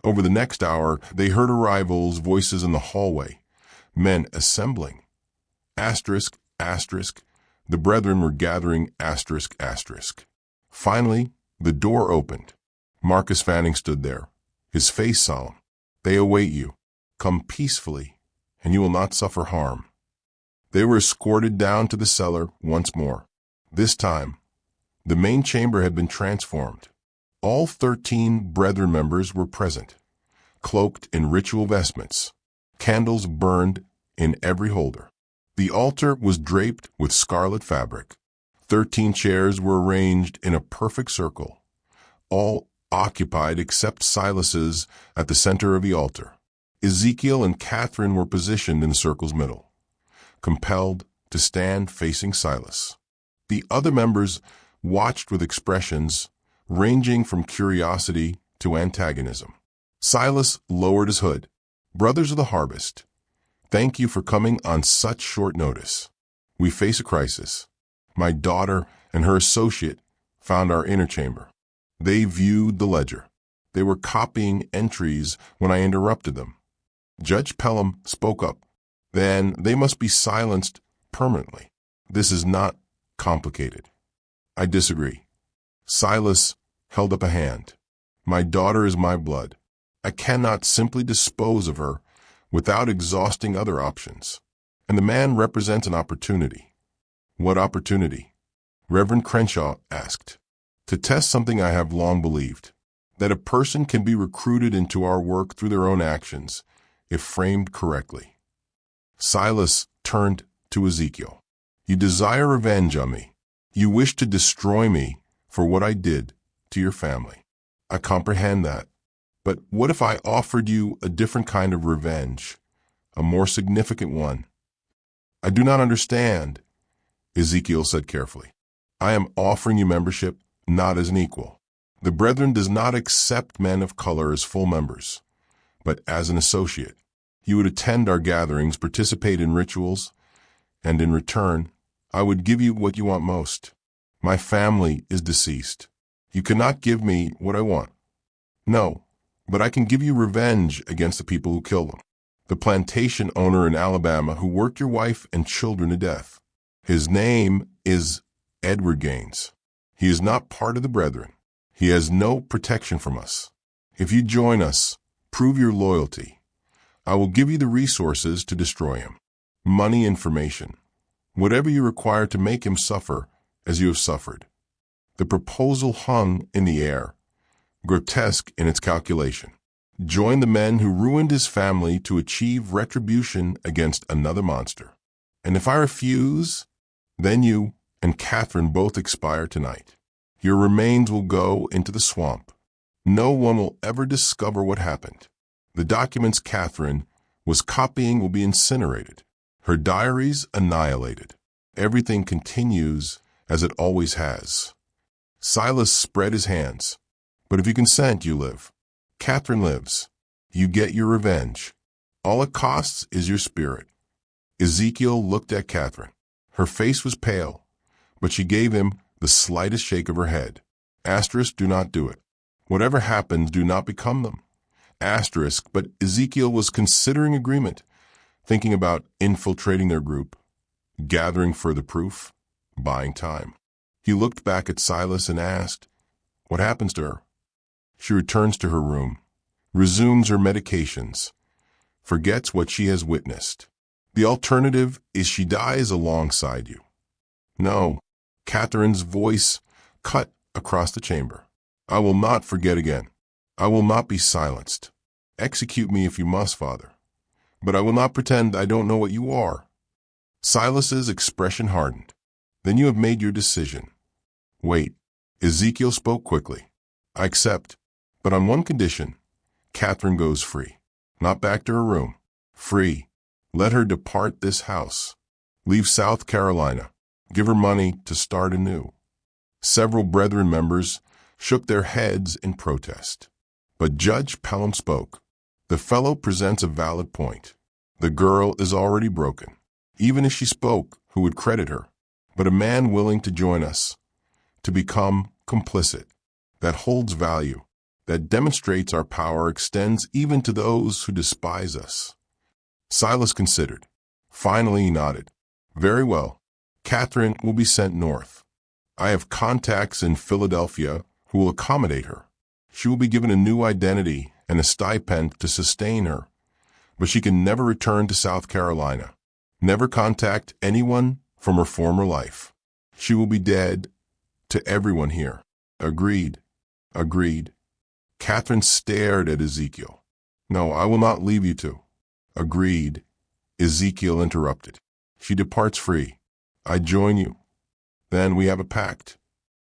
Over the next hour, they heard arrivals, voices in the hallway, men assembling. Asterisk, asterisk, the brethren were gathering, asterisk, asterisk. Finally, the door opened. Marcus Fanning stood there, his face solemn. "They await you. Come peacefully, and you will not suffer harm." They were escorted down to the cellar once more. This time, the main chamber had been transformed. All 13 brethren members were present, cloaked in ritual vestments. Candles burned in every holder. The altar was draped with scarlet fabric. 13 chairs were arranged in a perfect circle, all occupied except Silas's at the center of the altar. Ezekiel and Catherine were positioned in the circle's middle, compelled to stand facing Silas. The other members watched with expressions ranging from curiosity to antagonism. Silas lowered his hood. "Brothers of the harvest, thank you for coming on such short notice. We face a crisis. My daughter and her associate found our inner chamber. They viewed the ledger. They were copying entries when I interrupted them." Judge Pelham spoke up. "Then they must be silenced permanently. This is not complicated." "I disagree." Silas held up a hand. "My daughter is my blood. I cannot simply dispose of her without exhausting other options. And the man represents an opportunity." "What opportunity?" Reverend Crenshaw asked. "To test something I have long believed, that a person can be recruited into our work through their own actions, if framed correctly." Silas turned to Ezekiel. "You desire revenge on me. You wish to destroy me for what I did to your family. I comprehend that. But what if I offered you a different kind of revenge, a more significant one?" "I do not understand," Ezekiel said carefully. "I am offering you membership not as an equal. The Brethren does not accept men of color as full members, but as an associate. You would attend our gatherings, participate in rituals, and in return, I would give you what you want most. My family is deceased. You cannot give me what I want." "No, but I can give you revenge against the people who killed them. The plantation owner in Alabama who worked your wife and children to death. His name is Edward Gaines. He is not part of the Brethren. He has no protection from us. If you join us, prove your loyalty. I will give you the resources to destroy him. Money, information, whatever you require to make him suffer as you have suffered." The proposal hung in the air, grotesque in its calculation. Join the men who ruined his family to achieve retribution against another monster. And if I refuse, then you and Catherine both expire tonight. Your remains will go into the swamp. No one will ever discover what happened. The documents Catherine was copying will be incinerated. Her diaries annihilated. Everything continues as it always has. Silas spread his hands. "But if you consent, you live. Catherine lives. You get your revenge. All it costs is your spirit." Ezekiel looked at Catherine. Her face was pale, but she gave him the slightest shake of her head. Asterisk, do not do it. Whatever happens, do not become them. Asterisk, but Ezekiel was considering agreement, thinking about infiltrating their group, gathering further proof, buying time. He looked back at Silas and asked, "What happens to her?" "She returns to her room, resumes her medications, forgets what she has witnessed. The alternative is she dies alongside you." "No," Catherine's voice cut across the chamber. "I will not forget again. I will not be silenced. Execute me if you must, Father. But I will not pretend I don't know what you are." Silas's expression hardened. "Then you have made your decision." "Wait." Ezekiel spoke quickly. "I accept, but on one condition. Catherine goes free. Not back to her room. Free. Let her depart this house. Leave South Carolina. Give her money to start anew." Several Brethren members shook their heads in protest. But Judge Pelham spoke. "The fellow presents a valid point. The girl is already broken. Even if she spoke, who would credit her? But a man willing to join us, to become complicit, that holds value, that demonstrates our power, extends even to those who despise us." Silas considered. Finally he nodded. "Very well. Catherine will be sent north. I have contacts in Philadelphia who will accommodate her. She will be given a new identity and a stipend to sustain her, but she can never return to South Carolina, never contact anyone from her former life. She will be dead to everyone here." "Agreed." "Agreed." Catherine stared at Ezekiel. "No, I will not leave you two." "Agreed." Ezekiel interrupted. She departs free. I join you. Then we have a pact.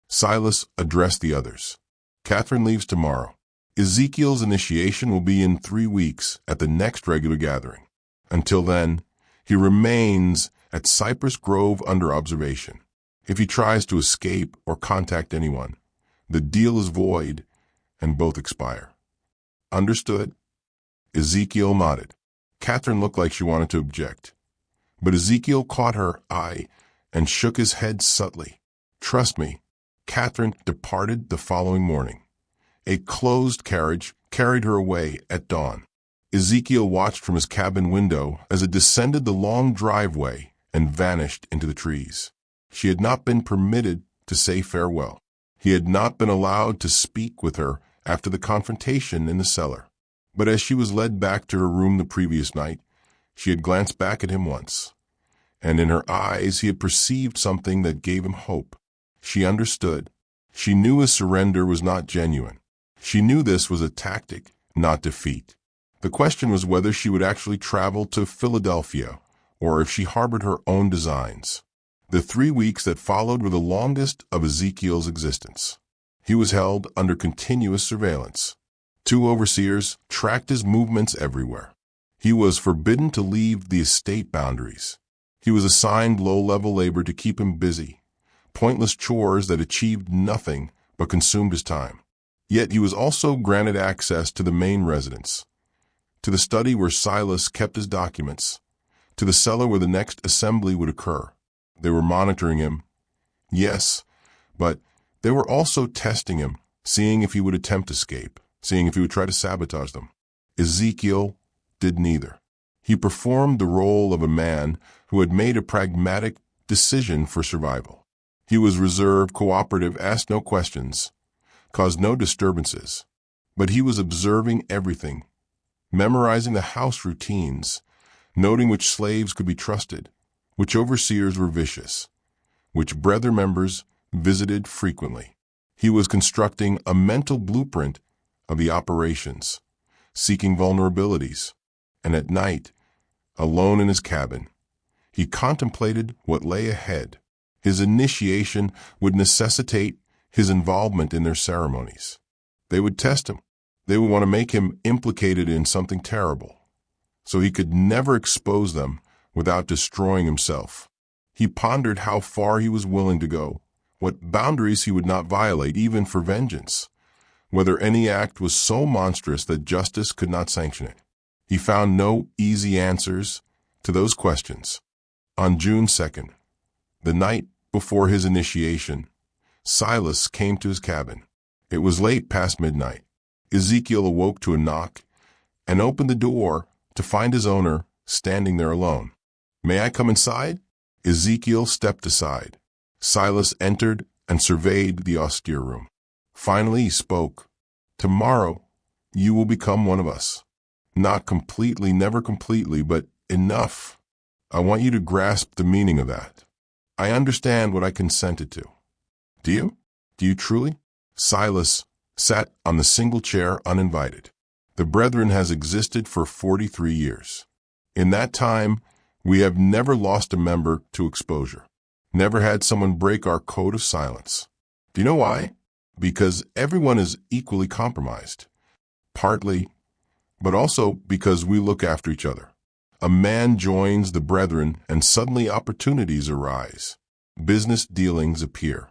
Silas addressed the others. Catherine leaves tomorrow. Ezekiel's initiation will be in 3 weeks at the next regular gathering. Until then, he remains at Cypress Grove under observation. If he tries to escape or contact anyone, the deal is void and both expire. Understood? Ezekiel nodded. Catherine looked like she wanted to object, but Ezekiel caught her eye and shook his head subtly. Trust me. Catherine departed the following morning. A closed carriage carried her away at dawn. Ezekiel watched from his cabin window as it descended the long driveway and vanished into the trees. She had not been permitted to say farewell. He had not been allowed to speak with her after the confrontation in the cellar. But as she was led back to her room the previous night, she had glanced back at him once, and in her eyes he had perceived something that gave him hope. She understood. She knew his surrender was not genuine. She knew this was a tactic, not defeat. The question was whether she would actually travel to Philadelphia or if she harbored her own designs. The 3 weeks that followed were the longest of Ezekiel's existence. He was held under continuous surveillance. 2 overseers tracked his movements everywhere. He was forbidden to leave the estate boundaries. He was assigned low-level labor to keep him busy, pointless chores that achieved nothing but consumed his time. Yet he was also granted access to the main residence, to the study where Silas kept his documents, to the cellar where the next assembly would occur. They were monitoring him, yes, but they were also testing him, seeing if he would attempt escape, seeing if he would try to sabotage them. Ezekiel did neither. He performed the role of a man who had made a pragmatic decision for survival. He was reserved, cooperative, asked no questions, caused no disturbances. But he was observing everything, memorizing the house routines, noting which slaves could be trusted, which overseers were vicious, which brethren members visited frequently. He was constructing a mental blueprint of the operations, seeking vulnerabilities, and at night, alone in his cabin, he contemplated what lay ahead. His initiation would necessitate his involvement in their ceremonies. They would test him. They would want to make him implicated in something terrible, so he could never expose them without destroying himself. He pondered how far he was willing to go, what boundaries he would not violate, even for vengeance, whether any act was so monstrous that justice could not sanction it. He found no easy answers to those questions. On June 2nd, the night before his initiation, Silas came to his cabin. It was late past midnight. Ezekiel awoke to a knock and opened the door to find his owner standing there alone. "May I come inside?" Ezekiel stepped aside. Silas entered and surveyed the austere room. Finally he spoke. "Tomorrow you will become one of us. Not completely, never completely, but enough. I want you to grasp the meaning of that. I understand what I consented to." "Do you? Do you truly?" Silas sat on the single chair uninvited. "The Brethren has existed for 43 years. In that time, we have never lost a member to exposure, never had someone break our code of silence. Do you know why? Because everyone is equally compromised. Partly, but also because we look after each other. A man joins the Brethren and suddenly opportunities arise. Business dealings appear.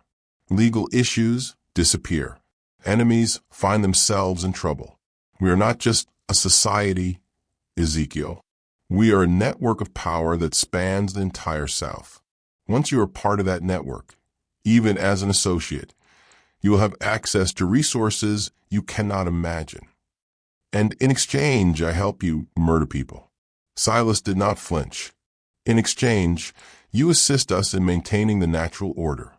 Legal issues disappear. Enemies find themselves in trouble. We are not just a society, Ezekiel. We are a network of power that spans the entire South. Once you are part of that network, even as an associate, you will have access to resources you cannot imagine. And in exchange, I help you murder people." Silas did not flinch. "In exchange, you assist us in maintaining the natural order,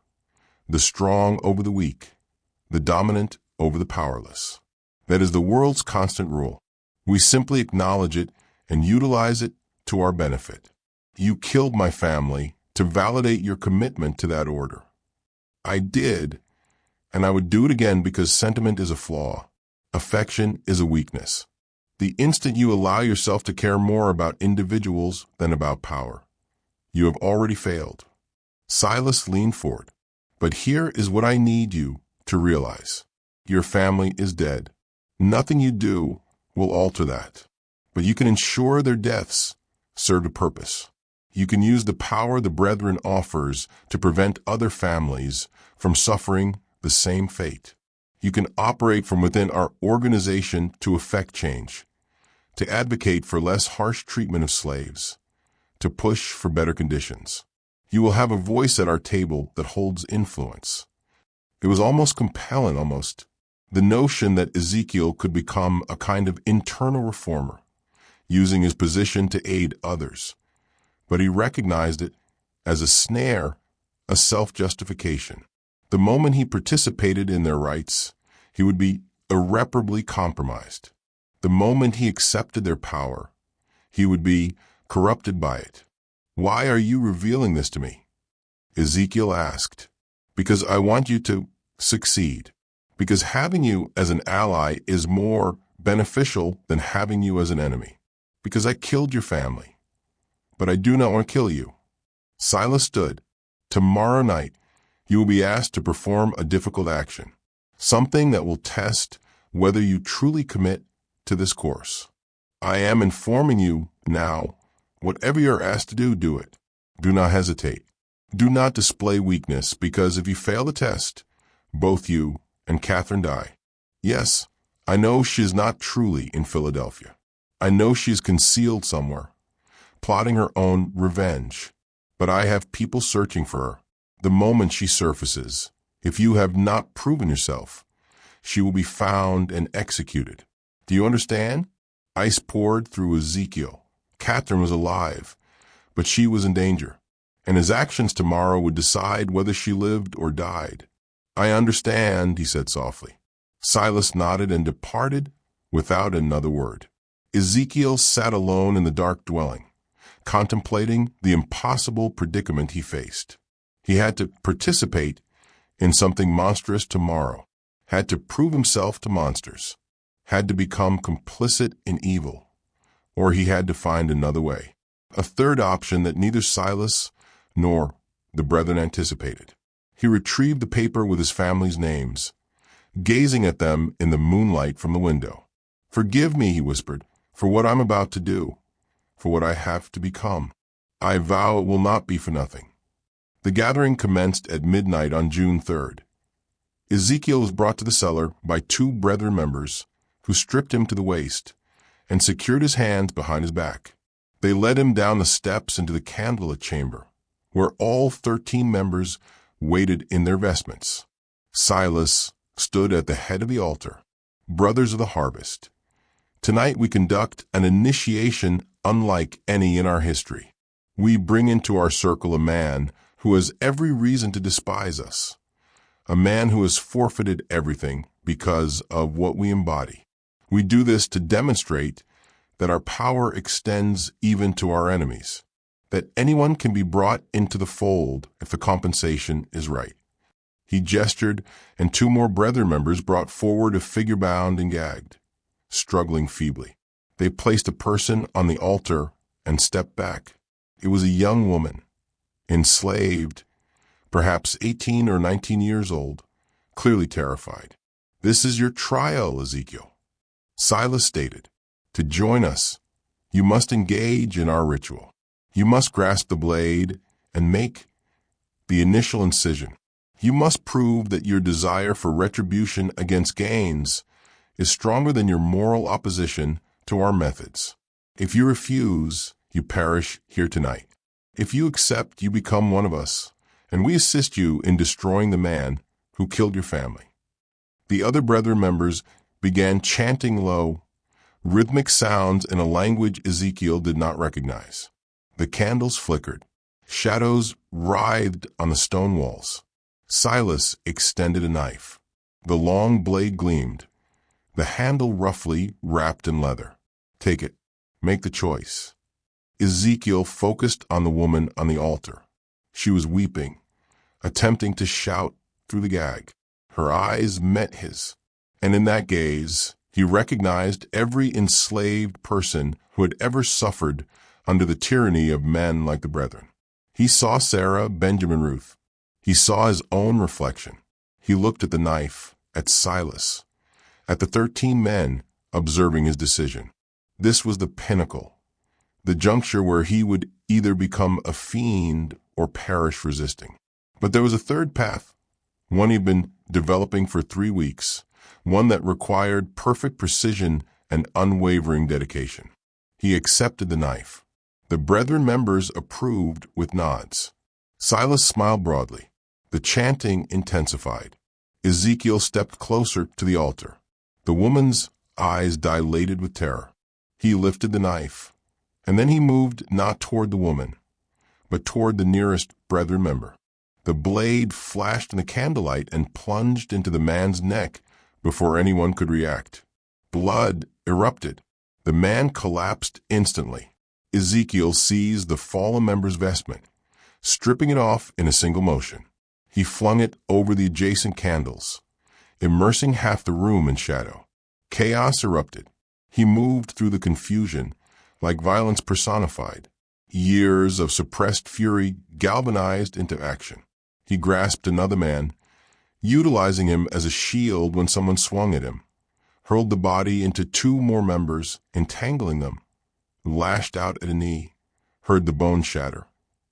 the strong over the weak, the dominant over the powerless. That is the world's constant rule. We simply acknowledge it and utilize it to our benefit. You killed my family to validate your commitment to that order. I did, and I would do it again because sentiment is a flaw. Affection is a weakness. The instant you allow yourself to care more about individuals than about power, You have already failed. Silas leaned forward. But here is what I need you to realize. Your family is dead. Nothing you do will alter that. But you can ensure their deaths served a purpose. You can use the power the brethren offers to prevent other families from suffering the same fate. You can operate from within our organization to effect change, to advocate for less harsh treatment of slaves, to push for better conditions. You will have a voice at our table that holds influence. It was almost compelling, the notion that Ezekiel could become a kind of internal reformer, using his position to aid others. But he recognized it as a snare, a self-justification. The moment he participated in their rights, he would be irreparably compromised. The moment he accepted their power, he would be corrupted by it. Why are you revealing this to me? Ezekiel asked. Because I want you to succeed. Because having you as an ally is more beneficial than having you as an enemy. Because I killed your family. But I do not want to kill you. Silas stood. Tomorrow night, you will be asked to perform a difficult action. Something that will test whether you truly commit to this course. I am informing you now. Whatever you are asked to do, do it. Do not hesitate. Do not display weakness, because if you fail the test, both you and Catherine die. Yes, I know she is not truly in Philadelphia. I know she is concealed somewhere, plotting her own revenge. But I have people searching for her. The moment she surfaces, if you have not proven yourself, she will be found and executed. Do you understand? Ice poured through Ezekiel. Catherine was alive, but she was in danger, and his actions tomorrow would decide whether she lived or died. I understand, he said softly. Silas nodded and departed without another word. Ezekiel sat alone in the dark dwelling, contemplating the impossible predicament he faced. He had to participate in something monstrous tomorrow, had to prove himself to monsters, had to become complicit in evil, or he had to find another way, a third option that neither Silas nor the brethren anticipated. He retrieved the paper with his family's names, gazing at them in the moonlight from the window. Forgive me, he whispered, for what I'm about to do, for what I have to become. I vow it will not be for nothing. The gathering commenced at midnight on June 3rd. Ezekiel was brought to the cellar by two brethren members who stripped him to the waist and secured his hands behind his back. They led him down the steps into the candlelit chamber, where all 13 members waited in their vestments. Silas stood at the head of the altar. Brothers of the harvest, tonight we conduct an initiation unlike any in our history. We bring into our circle a man who has every reason to despise us, a man who has forfeited everything because of what we embody. We do this to demonstrate that our power extends even to our enemies, that anyone can be brought into the fold if the compensation is right. He gestured, and two more brethren members brought forward a figure bound and gagged, struggling feebly. They placed a person on the altar and stepped back. It was a young woman, enslaved, perhaps 18 or 19 years old, clearly terrified. This is your trial, Ezekiel. Silas stated, to join us, you must engage in our ritual. You must grasp the blade and make the initial incision. You must prove that your desire for retribution against gains is stronger than your moral opposition to our methods. If you refuse, you perish here tonight. If you accept, you become one of us, and we assist you in destroying the man who killed your family. The other brethren members began chanting low, rhythmic sounds in a language Ezekiel did not recognize. The candles flickered. Shadows writhed on the stone walls. Silas extended a knife. The long blade gleamed, the handle roughly wrapped in leather. Take it. Make the choice. Ezekiel focused on the woman on the altar. She was weeping, attempting to shout through the gag. Her eyes met his, and in that gaze, he recognized every enslaved person who had ever suffered under the tyranny of men like the brethren. He saw Sarah, Benjamin, Ruth. He saw his own reflection. He looked at the knife, at Silas, at the 13 men observing his decision. This was the pinnacle, the juncture where he would either become a fiend or perish resisting. But there was a third path, one he'd been developing for 3 weeks, one that required perfect precision and unwavering dedication. He accepted the knife. The brethren members approved with nods. Silas smiled broadly. The chanting intensified. Ezekiel stepped closer to the altar. The woman's eyes dilated with terror. He lifted the knife, and then he moved not toward the woman, but toward the nearest brethren member. The blade flashed in the candlelight and plunged into the man's neck before anyone could react. Blood erupted. The man collapsed instantly. Ezekiel seized the fallen member's vestment, stripping it off in a single motion. He flung it over the adjacent candles, immersing half the room in shadow. Chaos erupted. He moved through the confusion like violence personified. Years of suppressed fury galvanized into action. He grasped another man, utilizing him as a shield when someone swung at him, hurled the body into 2 more members, entangling them, lashed out at a knee, heard the bone shatter,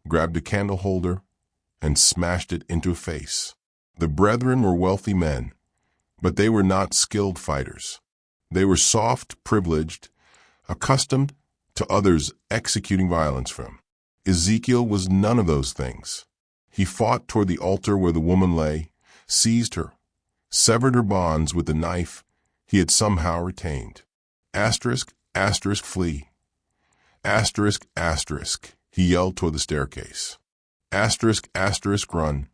grabbed a candle holder, and smashed it into a face. The brethren were wealthy men, but they were not skilled fighters. They were soft, privileged, accustomed to others executing violence for him. Ezekiel was none of those things. He fought toward the altar where the woman lay, seized her, severed her bonds with the knife he had somehow retained. Asterisk, asterisk, flee. Asterisk, asterisk, he yelled toward the staircase. Asterisk, asterisk, run.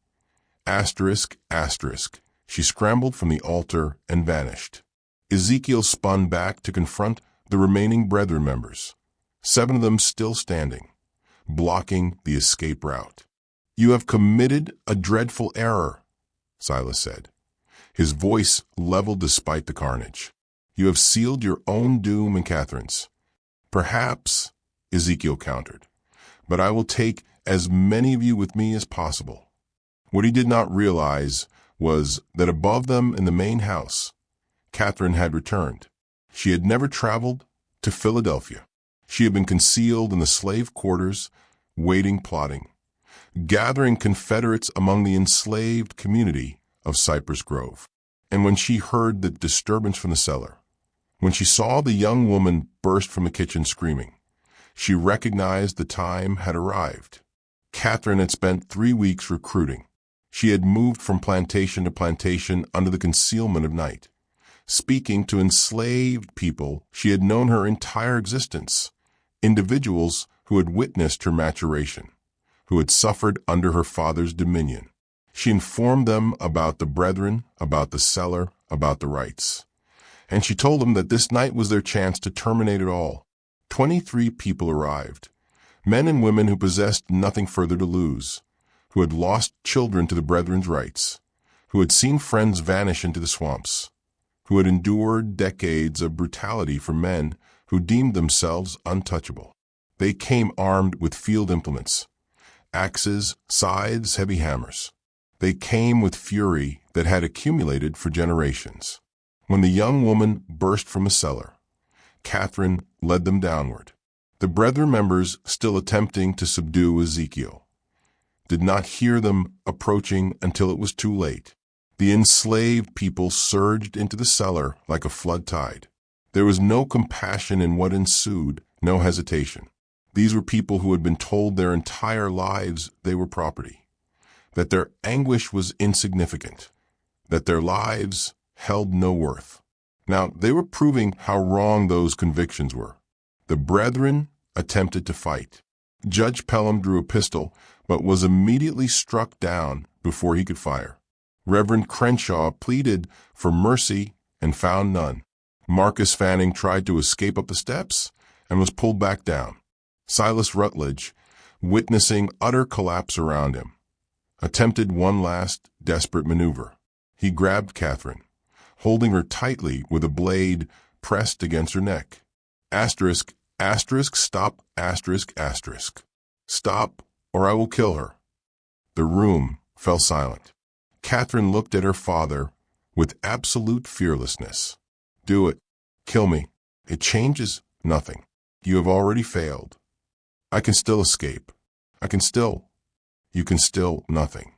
Asterisk, asterisk. She scrambled from the altar and vanished. Ezekiel spun back to confront the remaining brethren members, 7 of them still standing, blocking the escape route. "You have committed a dreadful error," Silas said, his voice leveled despite the carnage. "You have sealed your own doom and Catherine's." "Perhaps," Ezekiel countered, "but I will take as many of you with me as possible." What he did not realize was that above them in the main house, Catherine had returned. She had never traveled to Philadelphia. She had been concealed in the slave quarters, waiting, plotting, gathering Confederates among the enslaved community of Cypress Grove. And when she heard the disturbance from the cellar, when she saw the young woman burst from the kitchen screaming, she recognized the time had arrived. Catherine had spent 3 weeks recruiting. She had moved from plantation to plantation under the concealment of night, speaking to enslaved people she had known her entire existence, individuals who had witnessed her maturation, who had suffered under her father's dominion. She informed them about the brethren, about the cellar, about the rites. And she told them that this night was their chance to terminate it all. 23 people arrived, men and women who possessed nothing further to lose, who had lost children to the brethren's rites, who had seen friends vanish into the swamps, who had endured decades of brutality from men who deemed themselves untouchable. They came armed with field implements, axes, scythes, heavy hammers. They came with fury that had accumulated for generations. When the young woman burst from a cellar, Catherine led them downward. The brethren members, still attempting to subdue Ezekiel, did not hear them approaching until it was too late. The enslaved people surged into the cellar like a flood tide. There was no compassion in what ensued, no hesitation. These were people who had been told their entire lives they were property, that their anguish was insignificant, that their lives held no worth. Now, they were proving how wrong those convictions were. The brethren attempted to fight. Judge Pelham drew a pistol, but was immediately struck down before he could fire. Reverend Crenshaw pleaded for mercy and found none. Marcus Fanning tried to escape up the steps and was pulled back down. Silas Rutledge, witnessing utter collapse around him, attempted one last desperate maneuver. He grabbed Catherine, holding her tightly with a blade pressed against her neck. Asterisk, asterisk, stop, asterisk, asterisk. Stop, or I will kill her." The room fell silent. Catherine looked at her father with absolute fearlessness. "Do it. Kill me. It changes nothing. You have already failed. I can still escape. You can still nothing."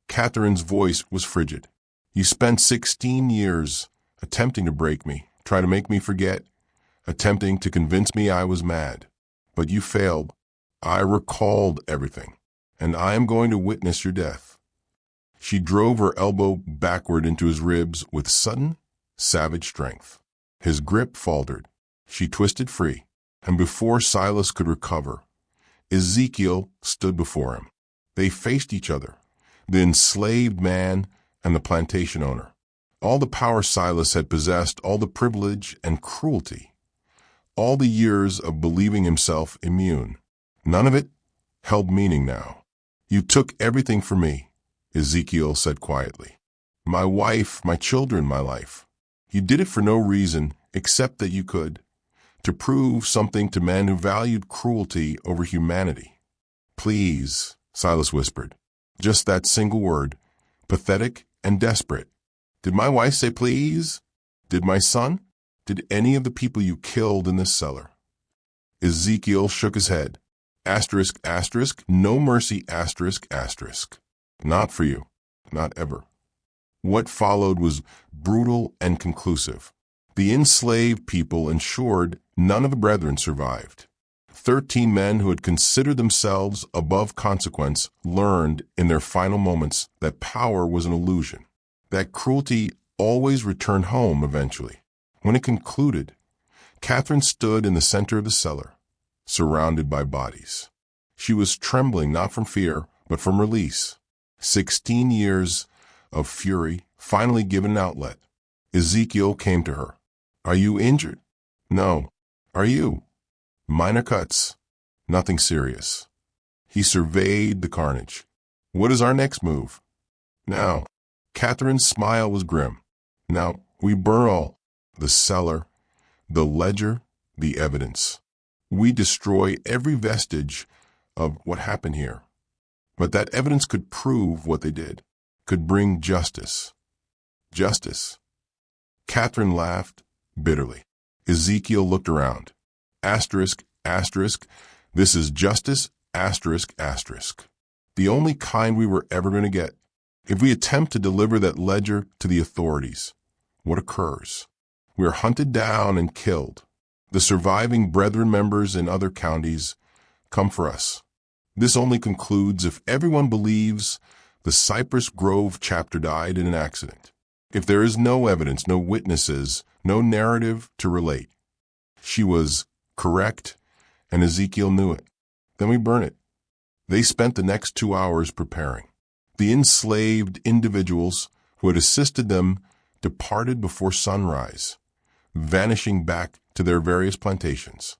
Catherine's voice was frigid. "You spent 16 years attempting to break me, try to make me forget, attempting to convince me I was mad. But you failed. I recalled everything, and I am going to witness your death." She drove her elbow backward into his ribs with sudden, savage strength. His grip faltered. She twisted free, and before Silas could recover, Ezekiel stood before him. They faced each other, the enslaved man and the plantation owner. All the power Silas had possessed, all the privilege and cruelty, all the years of believing himself immune. None of it held meaning now. "You took everything from me," Ezekiel said quietly. "My wife, my children, my life. You did it for no reason except that you could, to prove something to men who valued cruelty over humanity." "Please," Silas whispered. Just that single word, pathetic and desperate. "Did my wife say please? Did my son? Did any of the people you killed in this cellar?" Ezekiel shook his head. Asterisk, asterisk, no mercy, asterisk, asterisk. "Not for you. Not ever." What followed was brutal and conclusive. The enslaved people ensured none of the brethren survived. 13 men who had considered themselves above consequence learned in their final moments that power was an illusion, that cruelty always returned home eventually. When it concluded, Catherine stood in the center of the cellar, surrounded by bodies. She was trembling not from fear, but from release. 16 years of fury finally given an outlet. Ezekiel came to her. "Are you injured?" "No." "Are you?" "Minor cuts. Nothing serious." He surveyed the carnage. "What is our next move?" "Now." Catherine's smile was grim. "Now we burn all. The cellar, the ledger, the evidence. We destroy every vestige of what happened here. But that evidence could prove what they did, could bring justice." "Justice?" Catherine laughed bitterly. Ezekiel looked around. Asterisk, asterisk, this is justice, asterisk, asterisk. The only kind we were ever going to get. If we attempt to deliver that ledger to the authorities, what occurs? We are hunted down and killed. The surviving brethren members in other counties come for us. This only concludes if everyone believes the Cypress Grove chapter died in an accident. If there is no evidence, no witnesses, no narrative to relate. She was correct, and Ezekiel knew it. Then we burn it. They spent the next 2 hours preparing. The enslaved individuals who had assisted them departed before sunrise, vanishing back to their various plantations.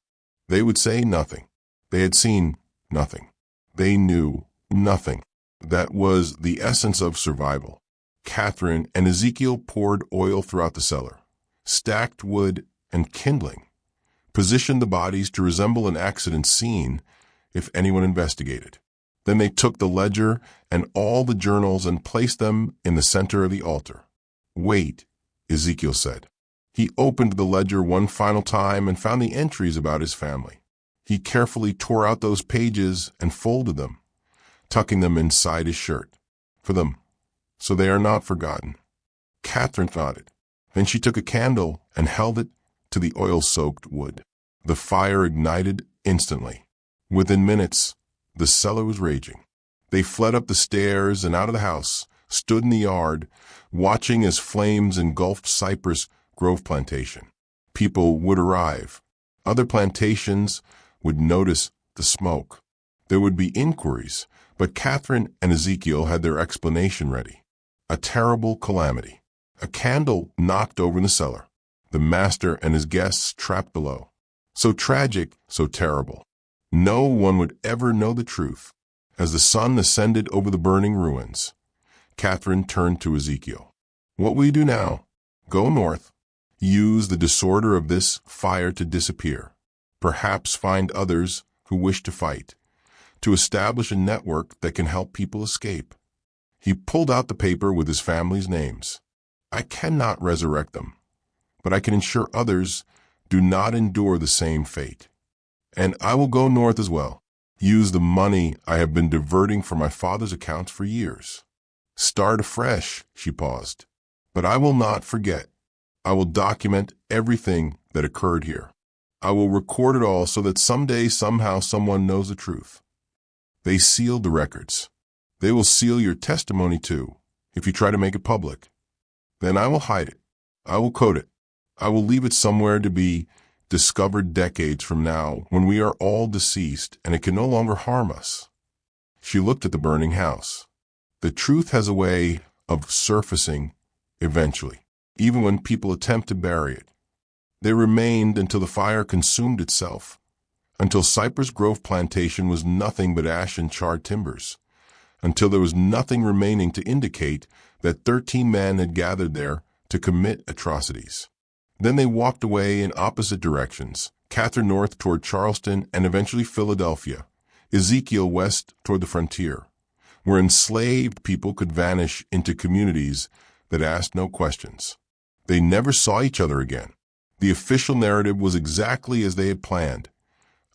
They would say nothing. They had seen nothing. They knew nothing. That was the essence of survival. Catherine and Ezekiel poured oil throughout the cellar, stacked wood and kindling, positioned the bodies to resemble an accident scene if anyone investigated. Then they took the ledger and all the journals and placed them in the center of the altar. "Wait," Ezekiel said. He opened the ledger one final time and found the entries about his family. He carefully tore out those pages and folded them, tucking them inside his shirt. For them, so they are not forgotten. Catherine nodded. Then she took a candle and held it to the oil-soaked wood. The fire ignited instantly. Within minutes, the cellar was raging. They fled up the stairs and out of the house, stood in the yard, watching as flames engulfed Cypress Grove Plantation. People would arrive. Other plantations would notice the smoke. There would be inquiries, but Catherine and Ezekiel had their explanation ready. A terrible calamity. A candle knocked over in the cellar. The master and his guests trapped below. So tragic, so terrible. No one would ever know the truth. As the sun ascended over the burning ruins, Catherine turned to Ezekiel. "What will you do now? Go north. Use the disorder of this fire to disappear. Perhaps find others who wish to fight, to establish a network that can help people escape. He pulled out the paper with his family's names. I cannot resurrect them, but I can ensure others do not endure the same fate. And I will go north as well. Use the money I have been diverting from my father's accounts for years. Start afresh, she paused. But I will not forget. I will document everything that occurred here. I will record it all so that someday, somehow, someone knows the truth. They sealed the records. They will seal your testimony too, if you try to make it public. Then I will hide it. I will code it. I will leave it somewhere to be discovered decades from now when we are all deceased and it can no longer harm us. She looked at the burning house. The truth has a way of surfacing eventually, even when people attempt to bury it. They remained until the fire consumed itself, until Cypress Grove Plantation was nothing but ash and charred timbers, until there was nothing remaining to indicate that 13 men had gathered there to commit atrocities. Then they walked away in opposite directions, Catherine north toward Charleston and eventually Philadelphia, Ezekiel west toward the frontier, where enslaved people could vanish into communities that asked no questions. They never saw each other again. The official narrative was exactly as they had planned,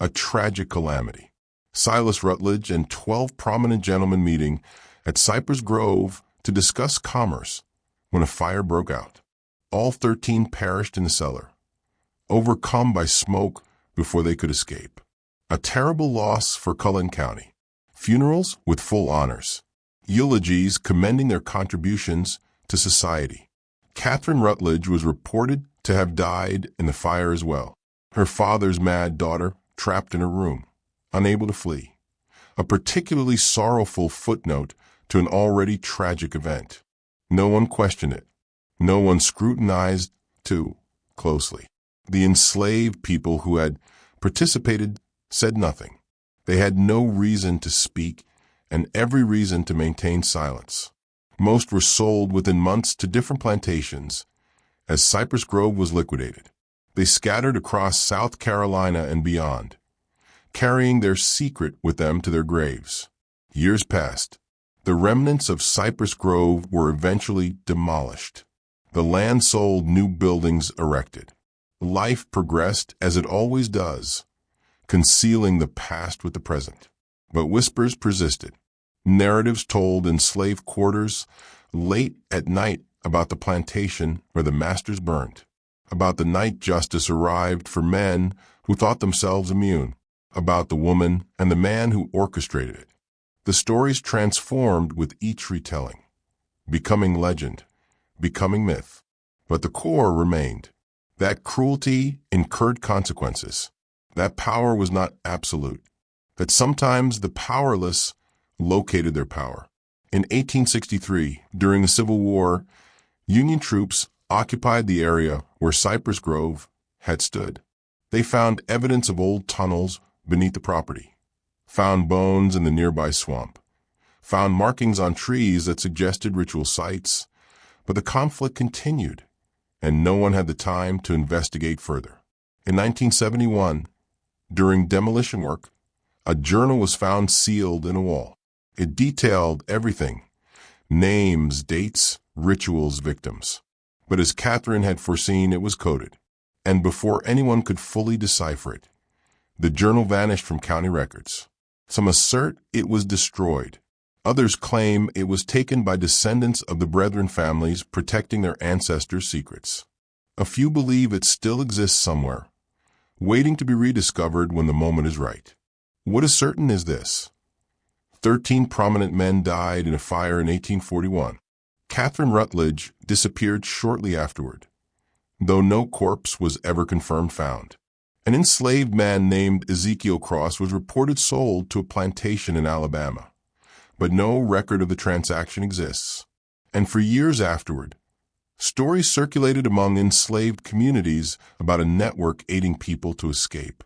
a tragic calamity. Silas Rutledge and 12 prominent gentlemen meeting at Cypress Grove to discuss commerce when a fire broke out. All 13 perished in the cellar, overcome by smoke before they could escape. A terrible loss for Colleton County. Funerals with full honors. Eulogies commending their contributions to society. Catherine Rutledge was reported to have died in the fire as well. Her father's mad daughter trapped in her room, unable to flee. A particularly sorrowful footnote to an already tragic event. No one questioned it. No one scrutinized too closely. The enslaved people who had participated said nothing. They had no reason to speak and every reason to maintain silence. Most were sold within months to different plantations as Cypress Grove was liquidated. They scattered across South Carolina and beyond, carrying their secret with them to their graves. Years passed. The remnants of Cypress Grove were eventually demolished. The land sold, new buildings erected. Life progressed as it always does, concealing the past with the present. But whispers persisted. Narratives told in slave quarters late at night about the plantation where the masters burned, about the night justice arrived for men who thought themselves immune, about the woman and the man who orchestrated it. The stories transformed with each retelling, becoming legend, becoming myth. But the core remained. That cruelty incurred consequences. That power was not absolute. That sometimes the powerless located their power. In 1863, during the Civil War, Union troops occupied the area where Cypress Grove had stood. They found evidence of old tunnels beneath the property, found bones in the nearby swamp, found markings on trees that suggested ritual sites, but the conflict continued, and no one had the time to investigate further. In 1971, during demolition work, a journal was found sealed in a wall. It detailed everything: names, dates, rituals, victims. But as Catherine had foreseen, it was coded, and before anyone could fully decipher it, the journal vanished from county records. Some assert it was destroyed. Others claim it was taken by descendants of the Brethren families protecting their ancestors' secrets. A few believe it still exists somewhere, waiting to be rediscovered when the moment is right. What is certain is this: 13 prominent men died in a fire in 1841. Catherine Rutledge disappeared shortly afterward, though no corpse was ever confirmed found. An enslaved man named Ezekiel Cross was reported sold to a plantation in Alabama, but no record of the transaction exists. And for years afterward, stories circulated among enslaved communities about a network aiding people to escape,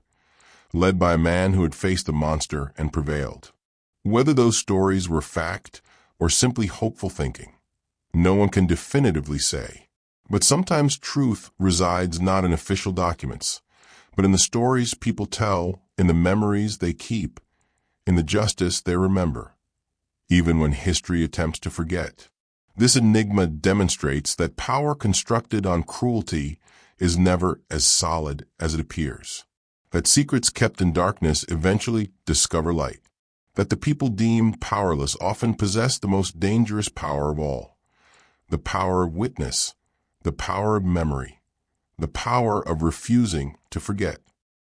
led by a man who had faced the monster and prevailed. Whether those stories were fact or simply hopeful thinking, no one can definitively say. But sometimes truth resides not in official documents, but in the stories people tell, in the memories they keep, in the justice they remember, even when history attempts to forget. This enigma demonstrates that power constructed on cruelty is never as solid as it appears, that secrets kept in darkness eventually discover light, that the people deemed powerless often possess the most dangerous power of all, the power of witness, the power of memory, the power of refusing to forget.